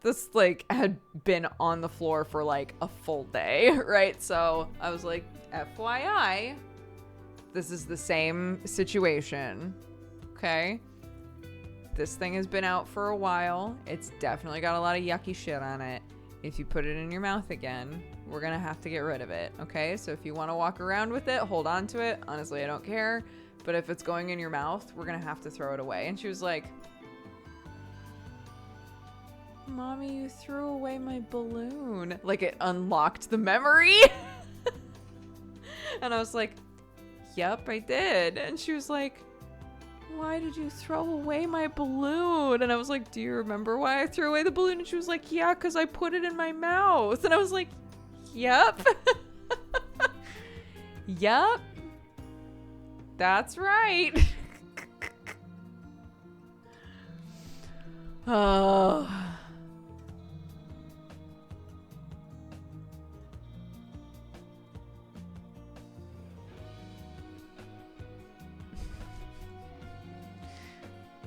this like had been on the floor for like a full day, right? So I was like, FYI, this is the same situation. Okay. This thing has been out for a while. It's definitely got a lot of yucky shit on it. If you put it in your mouth again, we're going to have to get rid of it. Okay. So if you want to walk around with it, hold on to it. Honestly, I don't care. But if it's going in your mouth, we're going to have to throw it away. And she was like, Mommy, you threw away my balloon. Like it unlocked the memory. And I was like, yep, I did. And she was like, why did you throw away my balloon? And I was like, do you remember why I threw away the balloon? And she was like, yeah, because I put it in my mouth. And I was like, yep. Yep. That's right. Oh.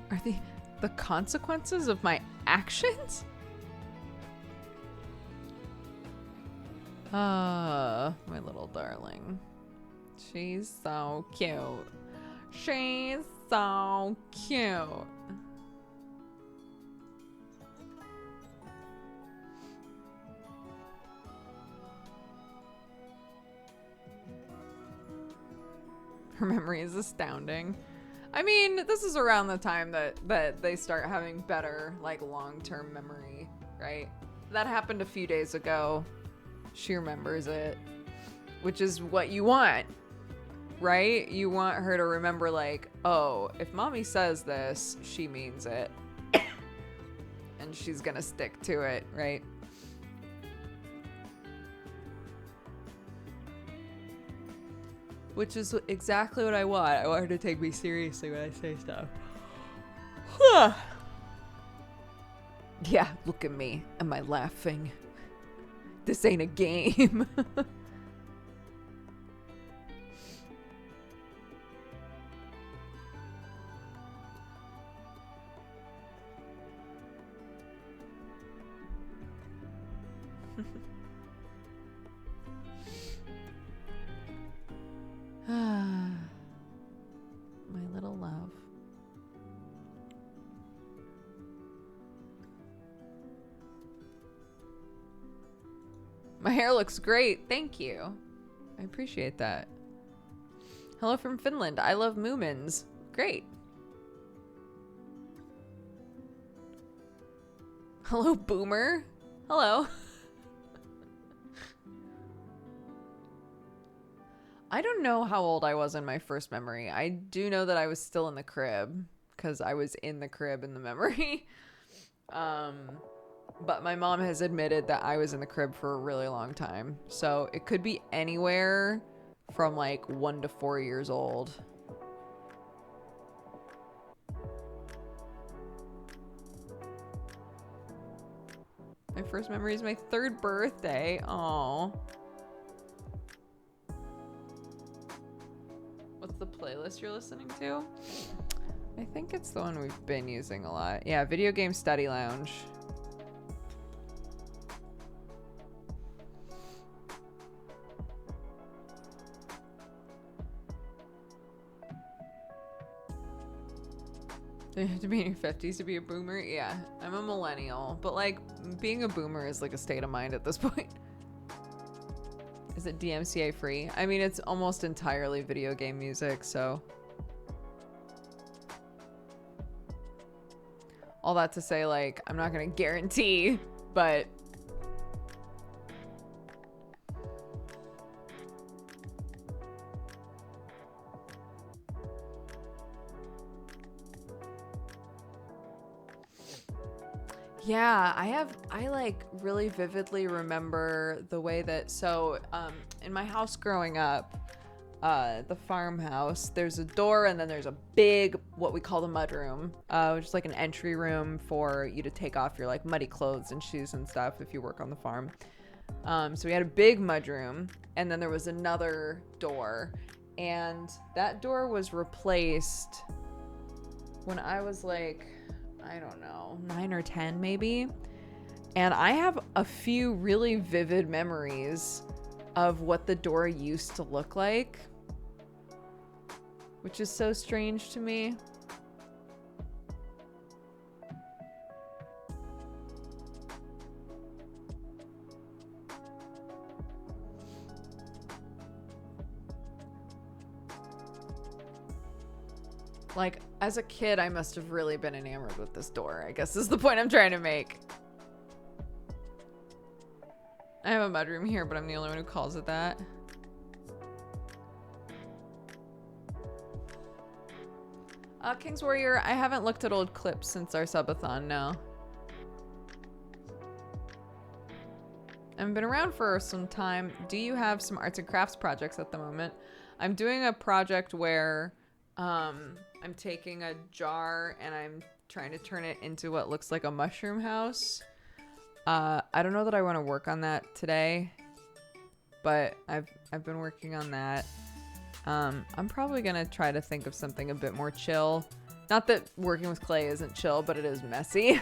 Are the consequences of my actions? My little darling. She's so cute. She's so cute. Her memory is astounding. I mean, this is around the time that they start having better, like, long-term memory, right? That happened a few days ago. She remembers it, which is what you want, right? You want her to remember, like, oh, if Mommy says this, she means it. And she's gonna stick to it, right? Which is exactly what I want. I want her to take me seriously when I say stuff. Yeah, look at me. Am I laughing? This ain't a game. My little love. My hair looks great. Thank you. I appreciate that. Hello from Finland. I love Moomins. Great. Hello, Boomer. Hello. I don't know how old I was in my first memory. I do know that I was still in the crib because I was in the crib in the memory. But my mom has admitted that I was in the crib for a really long time. So it could be anywhere from like 1 to 4 years old. My first memory is my 3rd birthday. Aww. What's the playlist you're listening to? I think it's the one we've been using a lot. Yeah, Video Game Study Lounge. Do you have to be in your 50s to be a boomer? Yeah, I'm a millennial. But like, being a boomer is like a state of mind at this point. Is it DMCA free? I mean, it's almost entirely video game music, so. all that to say, like, I'm not gonna guarantee, but yeah, I like really vividly remember the way that, so in my house growing up, the farmhouse, there's a door and then there's a big, what we call the mud room, which is like an entry room for you to take off your like muddy clothes and shoes and stuff if you work on the farm. So we had a big mud room, and then there was another door, and that door was replaced when I was like, I don't know, 9 or 10 maybe. And I have a few really vivid memories of what the door used to look like, which is so strange to me. Like, as a kid, I must have really been enamored with this door, I guess is the point I'm trying to make. I have a mudroom here, but I'm the only one who calls it that. King's Warrior, I haven't looked at old clips since our subathon, no. I've been around for some time. Do you have some arts and crafts projects at the moment? I'm doing a project where I'm taking a jar and I'm trying to turn it into what looks like a mushroom house. I don't know that I want to work on that today, but I've been working on that. I'm probably gonna try to think of something a bit more chill. Not that working with clay isn't chill, but it is messy.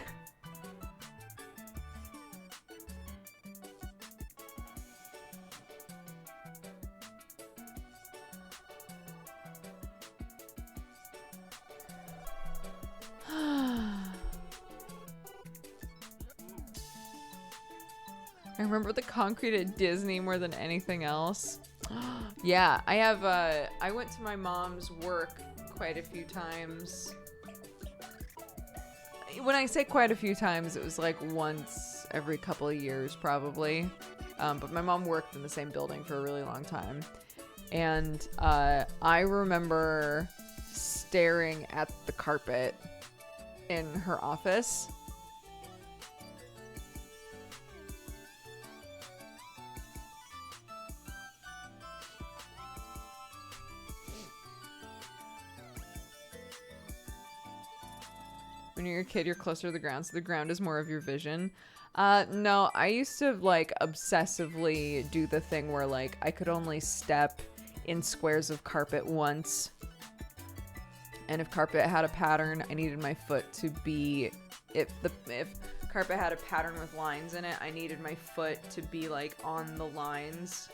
I remember the concrete at Disney more than anything else. Yeah, I went to my mom's work quite a few times. When I say quite a few times, it was like once every couple of years probably. But my mom worked in the same building for a really long time. And I remember staring at the carpet in her office. When you're a kid, you're closer to the ground, so the ground is more of your vision. No, I used to like obsessively do the thing where like I could only step in squares of carpet once. And if carpet had a pattern, I needed my foot to be, if carpet had a pattern with lines in it, I needed my foot to be like on the lines.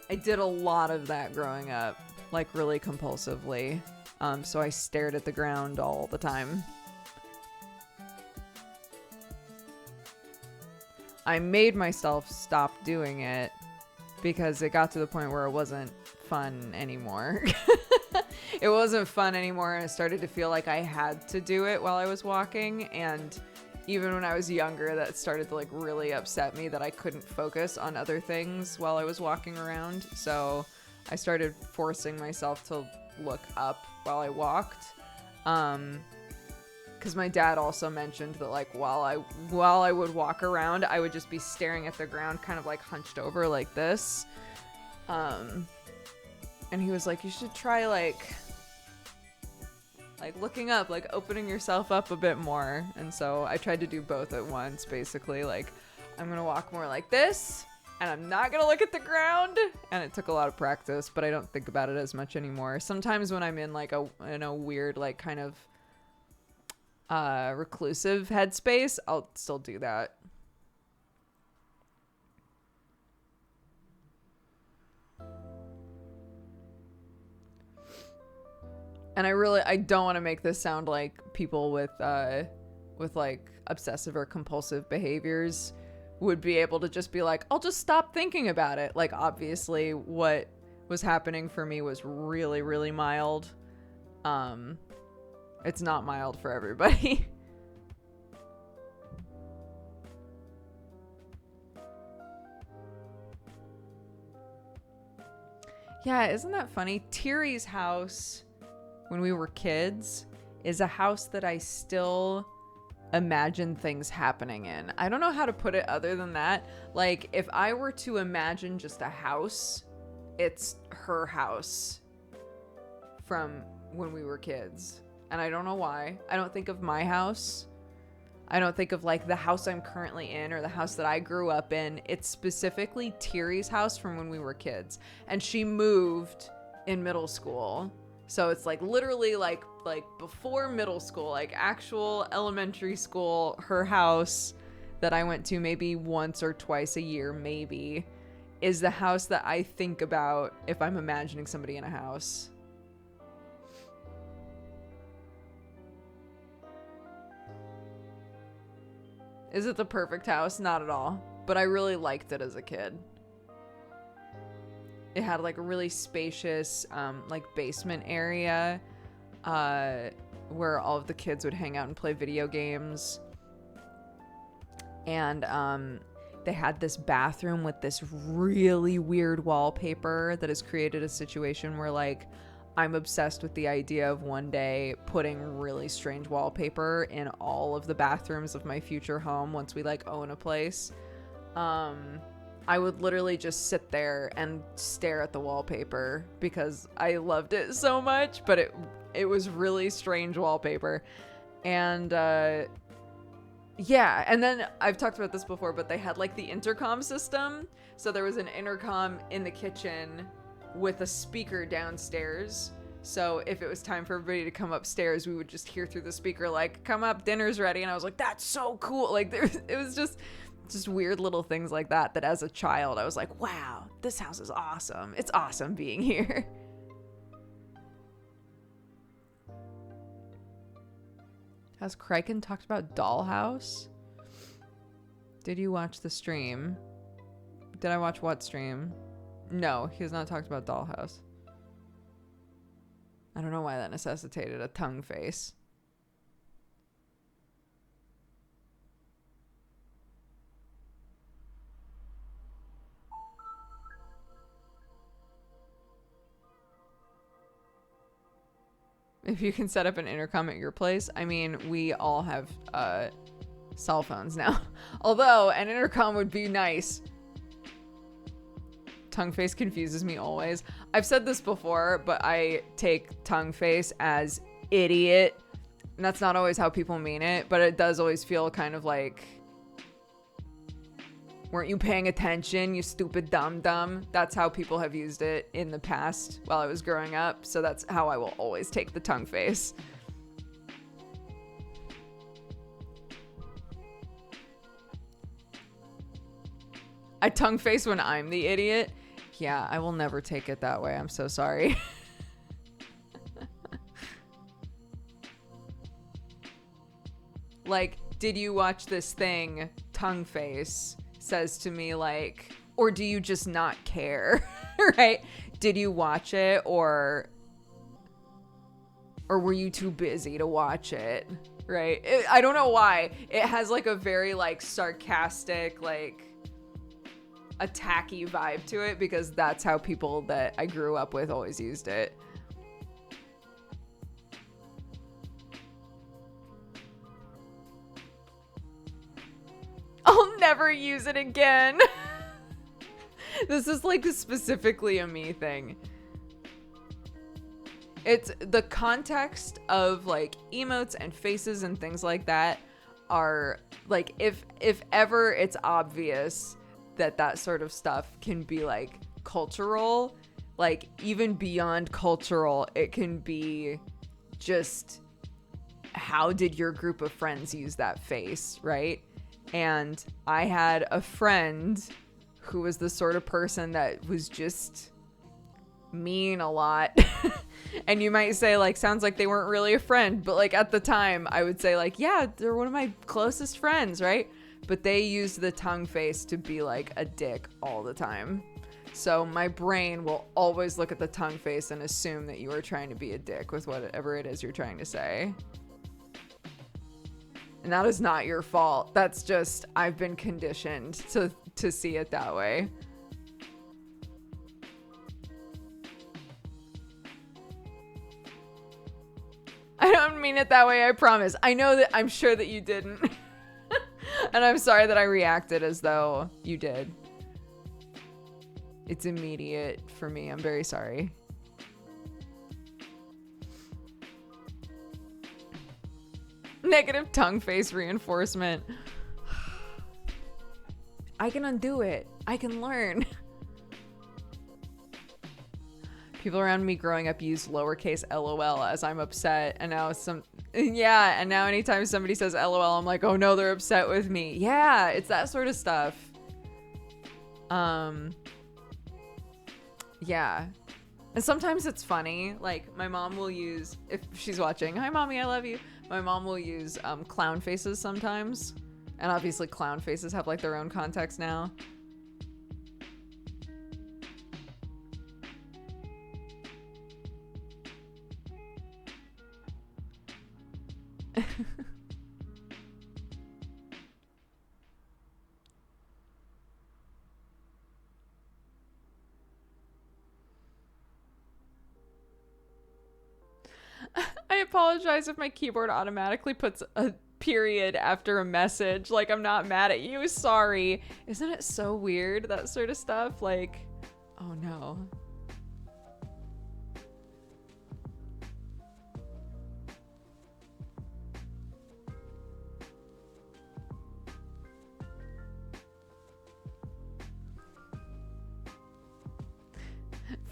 I did a lot of that growing up, like really compulsively. So I stared at the ground all the time. I made myself stop doing it because it got to the point where it wasn't fun anymore. It wasn't fun anymore, and it started to feel like I had to do it while I was walking. And even when I was younger, that started to like really upset me that I couldn't focus on other things while I was walking around. So I started forcing myself to look up while I walked, because my dad also mentioned that like while I would walk around, I would just be staring at the ground, kind of like hunched over like this, and he was like, you should try like looking up, like opening yourself up a bit more. And so I tried to do both at once, basically. Like, I'm gonna walk more like this, and I'm not gonna look at the ground. And it took a lot of practice, but I don't think about it as much anymore. Sometimes when I'm in like in a weird, like kind of reclusive headspace, I'll still do that. And I don't want to make this sound like people with like obsessive or compulsive behaviors would be able to just be like, I'll just stop thinking about it. Like, obviously what was happening for me was really, really mild. It's not mild for everybody. Yeah, isn't that funny? Tiri's house when we were kids is a house that I still imagine things happening in. I don't know how to put it other than that. Like, if I were to imagine just a house, it's her house from when we were kids. And I don't know why. I don't think of my house. I don't think of like the house I'm currently in or the house that I grew up in. It's specifically Tiri's house from when we were kids. And she moved in middle school. So it's like literally like before middle school, like actual elementary school, her house that I went to maybe once or twice a year, maybe, is the house that I think about if I'm imagining somebody in a house. Is it the perfect house? Not at all. But I really liked it as a kid. It had like a really spacious like basement area where all of the kids would hang out and play video games. And they had this bathroom with this really weird wallpaper that has created a situation where like I'm obsessed with the idea of one day putting really strange wallpaper in all of the bathrooms of my future home once we like own a place. I would literally just sit there and stare at the wallpaper because I loved it so much, but it was really strange wallpaper. And yeah, and then I've talked about this before, but they had like the intercom system. So there was an intercom in the kitchen with a speaker downstairs. So if it was time for everybody to come upstairs, we would just hear through the speaker like, come up, dinner's ready. And I was like, that's so cool. Like it was just weird little things like that as a child I was like, wow, this house is awesome. It's awesome being here. Has Criken talked about Dollhouse? Did you watch the stream? Did I watch what stream? No, he has not talked about Dollhouse. I don't know why that necessitated a tongue face. If you can set up an intercom at your place. I mean, we all have cell phones now. Although an intercom would be nice. Tongue face confuses me always. I've said this before, but I take tongue face as idiot. And that's not always how people mean it, but it does always feel kind of like, weren't you paying attention, you stupid dum-dum? That's how people have used it in the past while I was growing up. So that's how I will always take the tongue face. I tongue face when I'm the idiot. Yeah, I will never take it that way. I'm so sorry. Like, did you watch this thing? Tongue face says to me like, or do you just not care? Right? Did you watch it or were you too busy to watch it? Right? I don't know why. It has like a very like sarcastic, like a tacky vibe to it because that's how people that I grew up with always used it. I'll never use it again. This is like specifically a me thing. It's the context of like emotes and faces and things like that are like, if ever it's obvious that sort of stuff can be like cultural, like even beyond cultural, it can be just how did your group of friends use that face, right? And I had a friend who was the sort of person that was just mean a lot. And you might say like, sounds like they weren't really a friend, but like at the time I would say like, yeah, they're one of my closest friends, right? But they used the tongue face to be like a dick all the time. So my brain will always look at the tongue face and assume that you are trying to be a dick with whatever it is you're trying to say. And that is not your fault. That's just, I've been conditioned to see it that way. I don't mean it that way, I promise. I know that, I'm sure that you didn't. And I'm sorry that I reacted as though you did. It's immediate for me. I'm very sorry. Negative tongue face reinforcement. I can undo it. I can learn. People around me growing up used lowercase LOL as I'm upset, and now and now anytime somebody says LOL, I'm like, oh no, they're upset with me. Yeah, it's that sort of stuff. Yeah. And sometimes it's funny. Like, my mom will use, if she's watching, hi mommy, I love you. My mom will use clown faces sometimes. And obviously clown faces have like their own context now. I apologize if my keyboard automatically puts a period after a message. Like, I'm not mad at you. Sorry. Isn't it so weird, that sort of stuff? Like, oh no.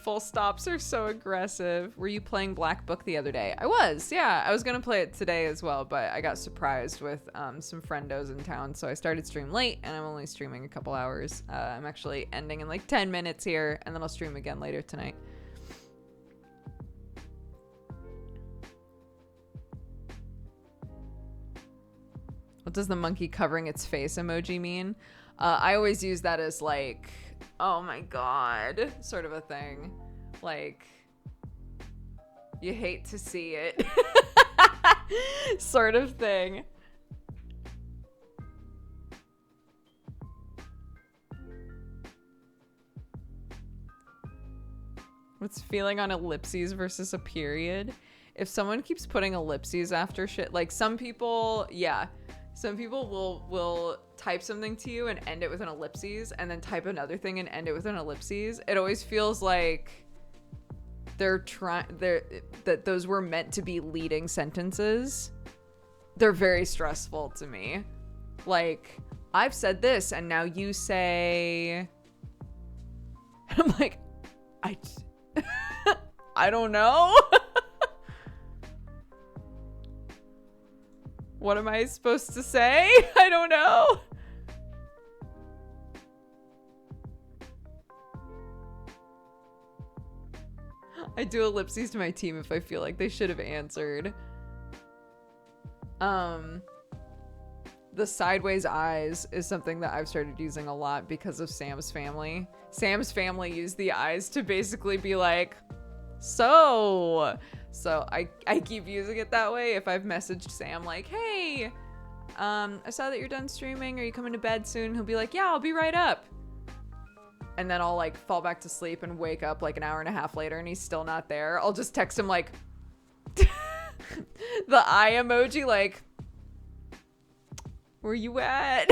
Full stops are so aggressive. Were you playing Black Book the other day? I was, yeah. I was gonna play it today as well, but I got surprised with some friendos in town, so I started stream late, and I'm only streaming a couple hours. I'm actually ending in like 10 minutes here, and then I'll stream again later tonight. What does the monkey covering its face emoji mean? I always use that as like, oh my god, sort of a thing. Like, you hate to see it. Sort of thing. What's feeling on ellipses versus a period? If someone keeps putting ellipses after shit, like some people, yeah. Some people will type something to you and end it with an ellipses, and then type another thing and end it with an ellipses. It always feels like that those were meant to be leading sentences. They're very stressful to me. Like, I've said this and now you say, and I'm like, I don't know. What am I supposed to say? I don't know. I do ellipses to my team if I feel like they should have answered. The sideways eyes is something that I've started using a lot because of Sam's family. Sam's family used the eyes to basically be like, so I keep using it that way. If I've messaged Sam like, hey, I saw that you're done streaming. Are you coming to bed soon? He'll be like, yeah, I'll be right up. And then I'll like fall back to sleep and wake up like an hour and a half later and he's still not there. I'll just text him like the eye emoji, like, where you at?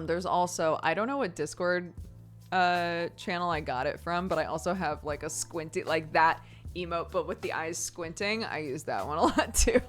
There's also, I don't know what Discord channel I got it from, but I also have like a squinty, like that emote, but with the eyes squinting. I use that one a lot too.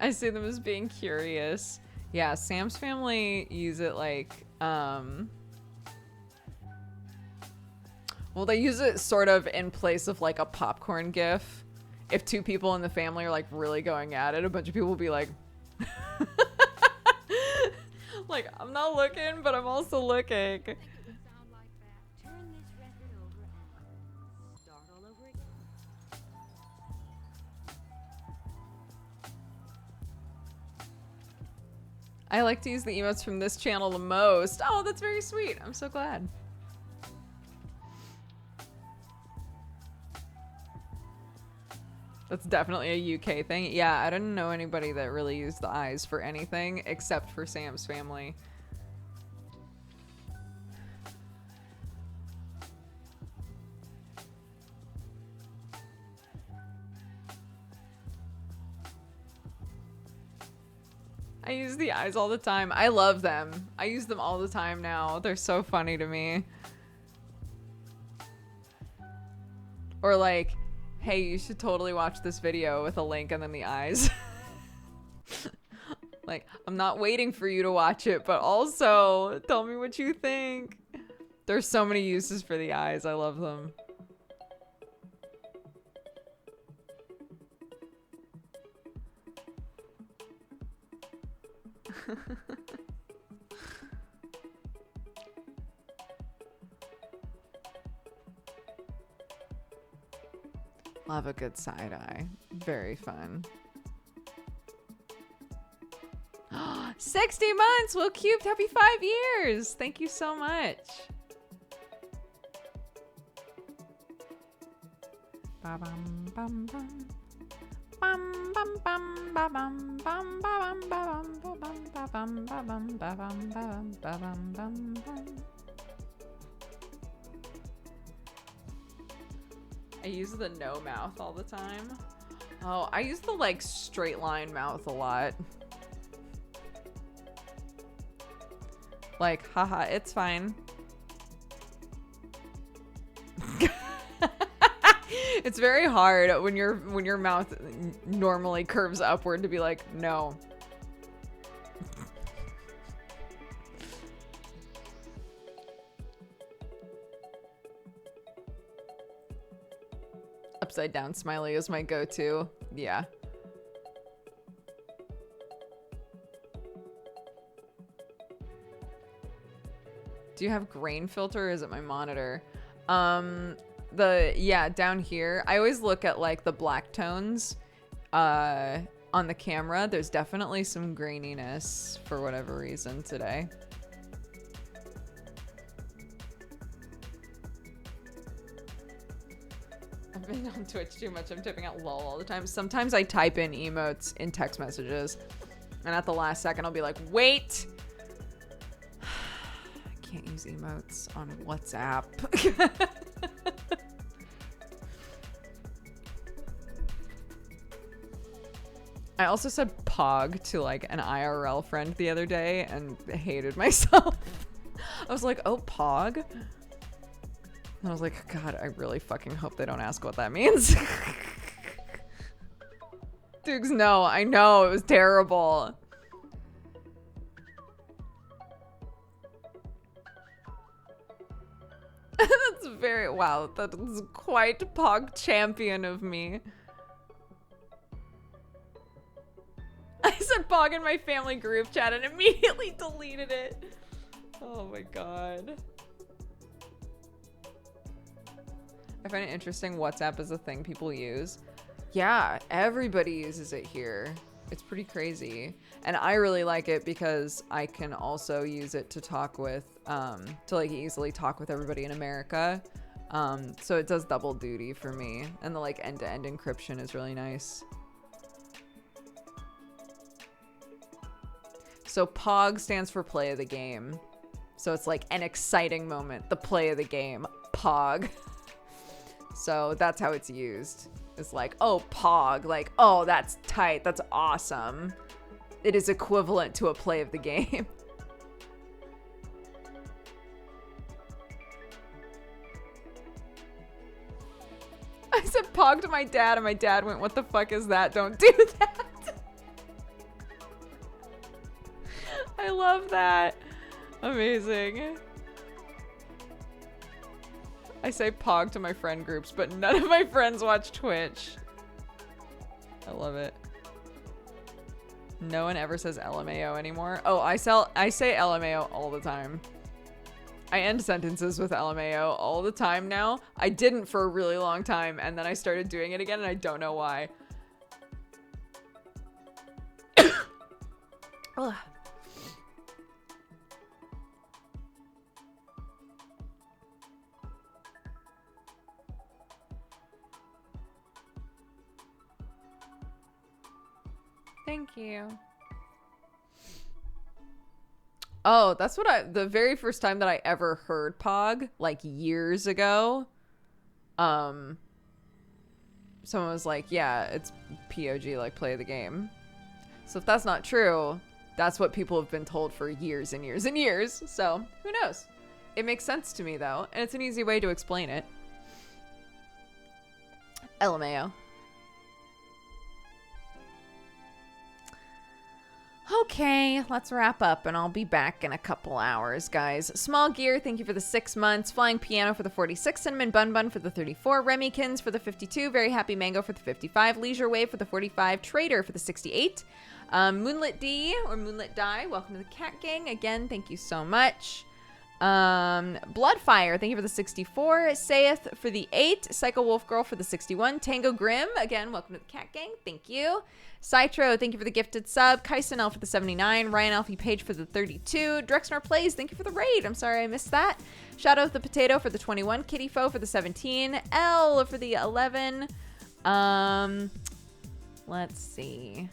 I see them as being curious. Yeah, Sam's family use it like, well, they use it sort of in place of like a popcorn gif. if two people in the family are like really going at it, a bunch of people will be like, like, I'm not looking, but I'm also looking. I like to use the emotes from this channel the most. Oh, that's very sweet. I'm so glad. That's definitely a UK thing. Yeah, I didn't know anybody that really used the eyes for anything except for Sam's family. I use the eyes all the time. I love them. I use them all the time now. They're so funny to me. Or like, hey, you should totally watch this video with a link and then the eyes. Like, I'm not waiting for you to watch it, but also tell me what you think. There's so many uses for the eyes. I love them. Love a good side eye. Very fun. 60 months! Will Cubed, happy 5 years! Thank you so much. Ba-bum, bum, bum. Bum, bum, bum, ba-bum, bum, ba-bum, ba-bum, ba-bum, ba-bum, ba-bum, ba-bum, ba-bum, ba-bum, bum, bum. I use the no mouth all the time. Oh, I use the like straight line mouth a lot. Like, haha, it's fine. It's very hard when your mouth normally curves upward to be like, no. Upside down smiley is my go-to. Yeah. Do you have grain filter or is it my monitor? Yeah, down here, I always look at like the black tones on the camera. There's definitely some graininess for whatever reason today. I've been on Twitch too much. I'm typing out lol all the time. Sometimes I type in emotes in text messages and at the last second I'll be like, wait, I can't use emotes on WhatsApp. I also said pog to like an IRL friend the other day and hated myself. I was like, oh, pog? And I was like, God, I really fucking hope they don't ask what that means. Dukes, no, I know, it was terrible. That's very, wow, that is quite pog champion of me. I said pog in my family group chat and immediately deleted it. Oh my God. I find it interesting WhatsApp is a thing people use. Yeah, everybody uses it here. It's pretty crazy. And I really like it because I can also use it to talk with, to like easily talk with everybody in America. So it does double duty for me. And the like end-to-end encryption is really nice. So POG stands for play of the game. So it's like an exciting moment, the play of the game, POG. So that's how it's used. It's like, oh, POG, like, oh, that's tight, that's awesome. It is equivalent to a play of the game. I said POG to my dad and my dad went, what the fuck is that? Don't do that. I love that. Amazing. I say pog to my friend groups, but none of my friends watch Twitch. I love it. No one ever says LMAO anymore. Oh, I say LMAO all the time. I end sentences with LMAO all the time now. I didn't for a really long time, and then I started doing it again, and I don't know why. Ugh. Thank you. Oh, that's what the very first time that I ever heard Pog, like years ago, someone was like, yeah, it's POG, like play the game. So if that's not true, that's what people have been told for years and years and years. So who knows? It makes sense to me though, and it's an easy way to explain it. LMAO. Okay, let's wrap up and I'll be back in a couple hours, guys. Small Gear, thank you for the 6 months. Flying Piano for the 46. Cinnamon Bun Bun for the 34. Remykins for the 52. Very Happy Mango for the 55. Leisure Wave for the 45. Trader for the 68. Moonlit D or Moonlit Die, welcome to the Cat Gang. Again, thank you so much. Bloodfire, thank you for the 64. Saith for the 8. Psycho Wolf Girl for the 61. Tango Grim, again, welcome to the Cat Gang. Thank you. Citro, thank you for the gifted sub. Kyson L for the 79. Ryan Alfie Page for the 32. Drexner Plays, thank you for the raid. I'm sorry I missed that. Shadow of the Potato for the 21. Kitty Foe for the 17. L for the 11. Let's see.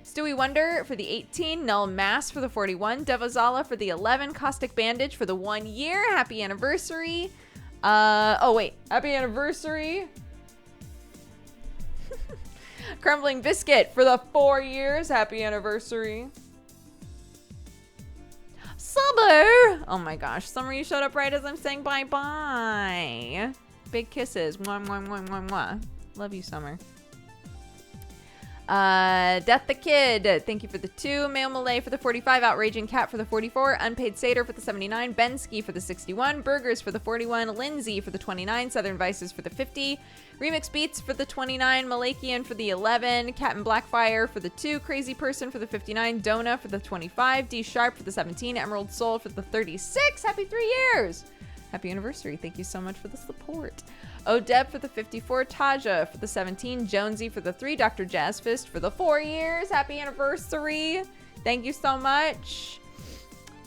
Stewie Wonder for the 18. Null Mass for the 41. Devozala for the 11. Caustic Bandage for the 1 year. Happy anniversary. Oh wait, happy anniversary. Crumbling Biscuit for the 4 years. Happy anniversary. Summer. Oh my gosh. Summer, you showed up right as I'm saying bye-bye. Big kisses. Mwah, mwah, mwah, mwah, mwah. Love you, Summer. Death the Kid, thank you for the 2. Male Malay for the 45. Outraging Cat for the 44. Unpaid Satyr for the 79. Bensky for the 61. Burgers for the 41. Lindsay for the 29. Southern Vices for the 50. Remix Beats for the 29. Malakian for the 11. Cat and Blackfire for the 2. Crazy Person for the 59. Dona for the 25. D Sharp for the 17. Emerald Soul for the 36. Happy 3 years. Happy anniversary. Thank you so much for the support. Odeb for the 54. Taja for the 17. Jonesy for the 3. Dr. Jazzfist for the 4 years. Happy anniversary. Thank you so much.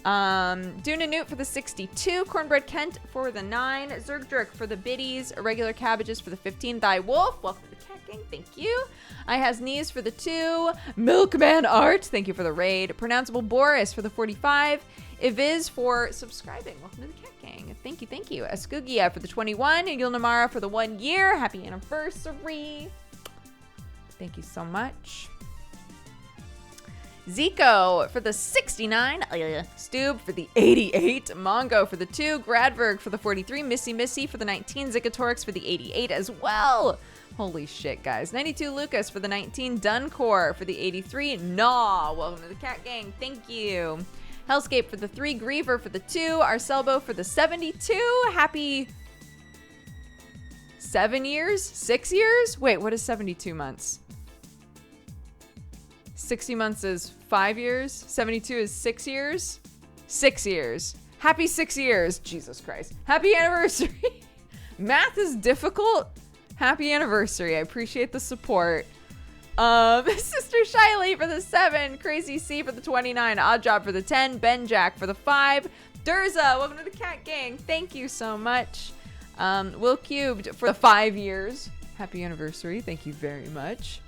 Duna Newt for the 62. Cornbread Kent for the 9. Zergdrick for the biddies. Irregular Cabbages for the 15. Thy Wolf, welcome to the Cat Gang. Thank you. I has Knees for the 2. Milkman Art, thank you for the raid. Pronounceable Boris for the 45. Iviz for subscribing. Welcome to the Cat Gang. Thank you, thank you. Escugia for the 21. And Yulnamara for the 1 year. Happy anniversary. Thank you so much. Zico for the 69. Stoob for the 88. Mongo for the 2. Gradberg for the 43. Missy for the 19. Zicatorix for the 88 as well. Holy shit, guys. 92 Lucas for the 19. Duncor for the 83. Nah, welcome to the Cat Gang. Thank you. Hellscape for the 3. Griever for the 2. Arcelbo for the 72. Happy 7 years? 6 years? Wait, what is 72 months? 60 months is 5 years. 72 is 6 years. 6 years. Happy 6 years. Jesus Christ. Happy anniversary. Math is difficult. Happy anniversary. I appreciate the support. Sister Shiley for the 7. Crazy C for the 29. Odd Job for the 10. Ben Jack for the 5. Durza, welcome to the Cat Gang. Thank you so much. Will Cubed for the 5 years. Happy anniversary. Thank you very much.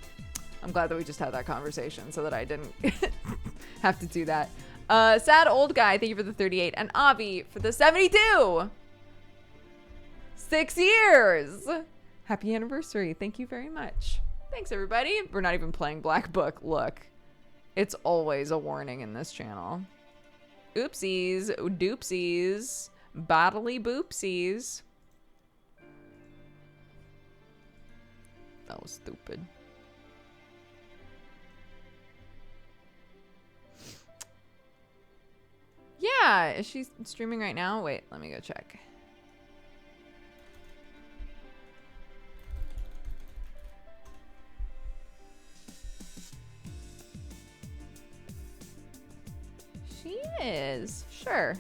I'm glad that we just had that conversation so that I didn't have to do that. Sad Old Guy, thank you for the 38. And Avi for the 72. 6 years. Happy anniversary. Thank you very much. Thanks, everybody. We're not even playing Black Book. Look, it's always a warning in this channel. Oopsies. Doopsies. Bodily boopsies. That was stupid. Yeah, is she streaming right now? Wait, let me go check. is. Sure.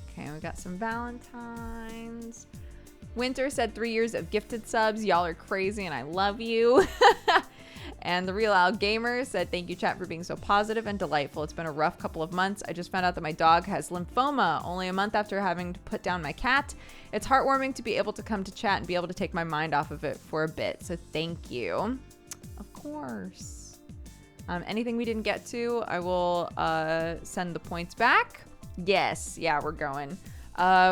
Okay, we got some Valentines. Winter said 3 years of gifted subs. Y'all are crazy and I love you. And the Real Al Gamer said, thank you, chat, for being so positive and delightful. It's been a rough couple of months. I just found out that my dog has lymphoma only a month after having to put down my cat. It's heartwarming to be able to come to chat and be able to take my mind off of it for a bit. So thank you. Of course. Anything we didn't get to, I will send the points back. Yes. Yeah, we're going.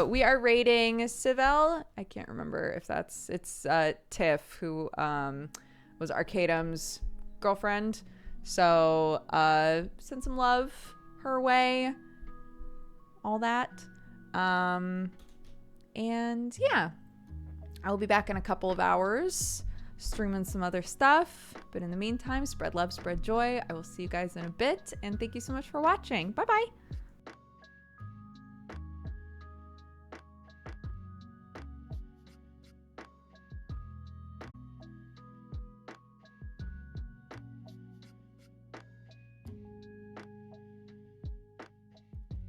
We are rating Civil. I can't remember if it's Tiff, who was Arcadum's girlfriend. So send some love her way. All that. And yeah, I'll be back in a couple of hours streaming some other stuff. But in the meantime, spread love, spread joy. I will see you guys in a bit. And thank you so much for watching. Bye-bye.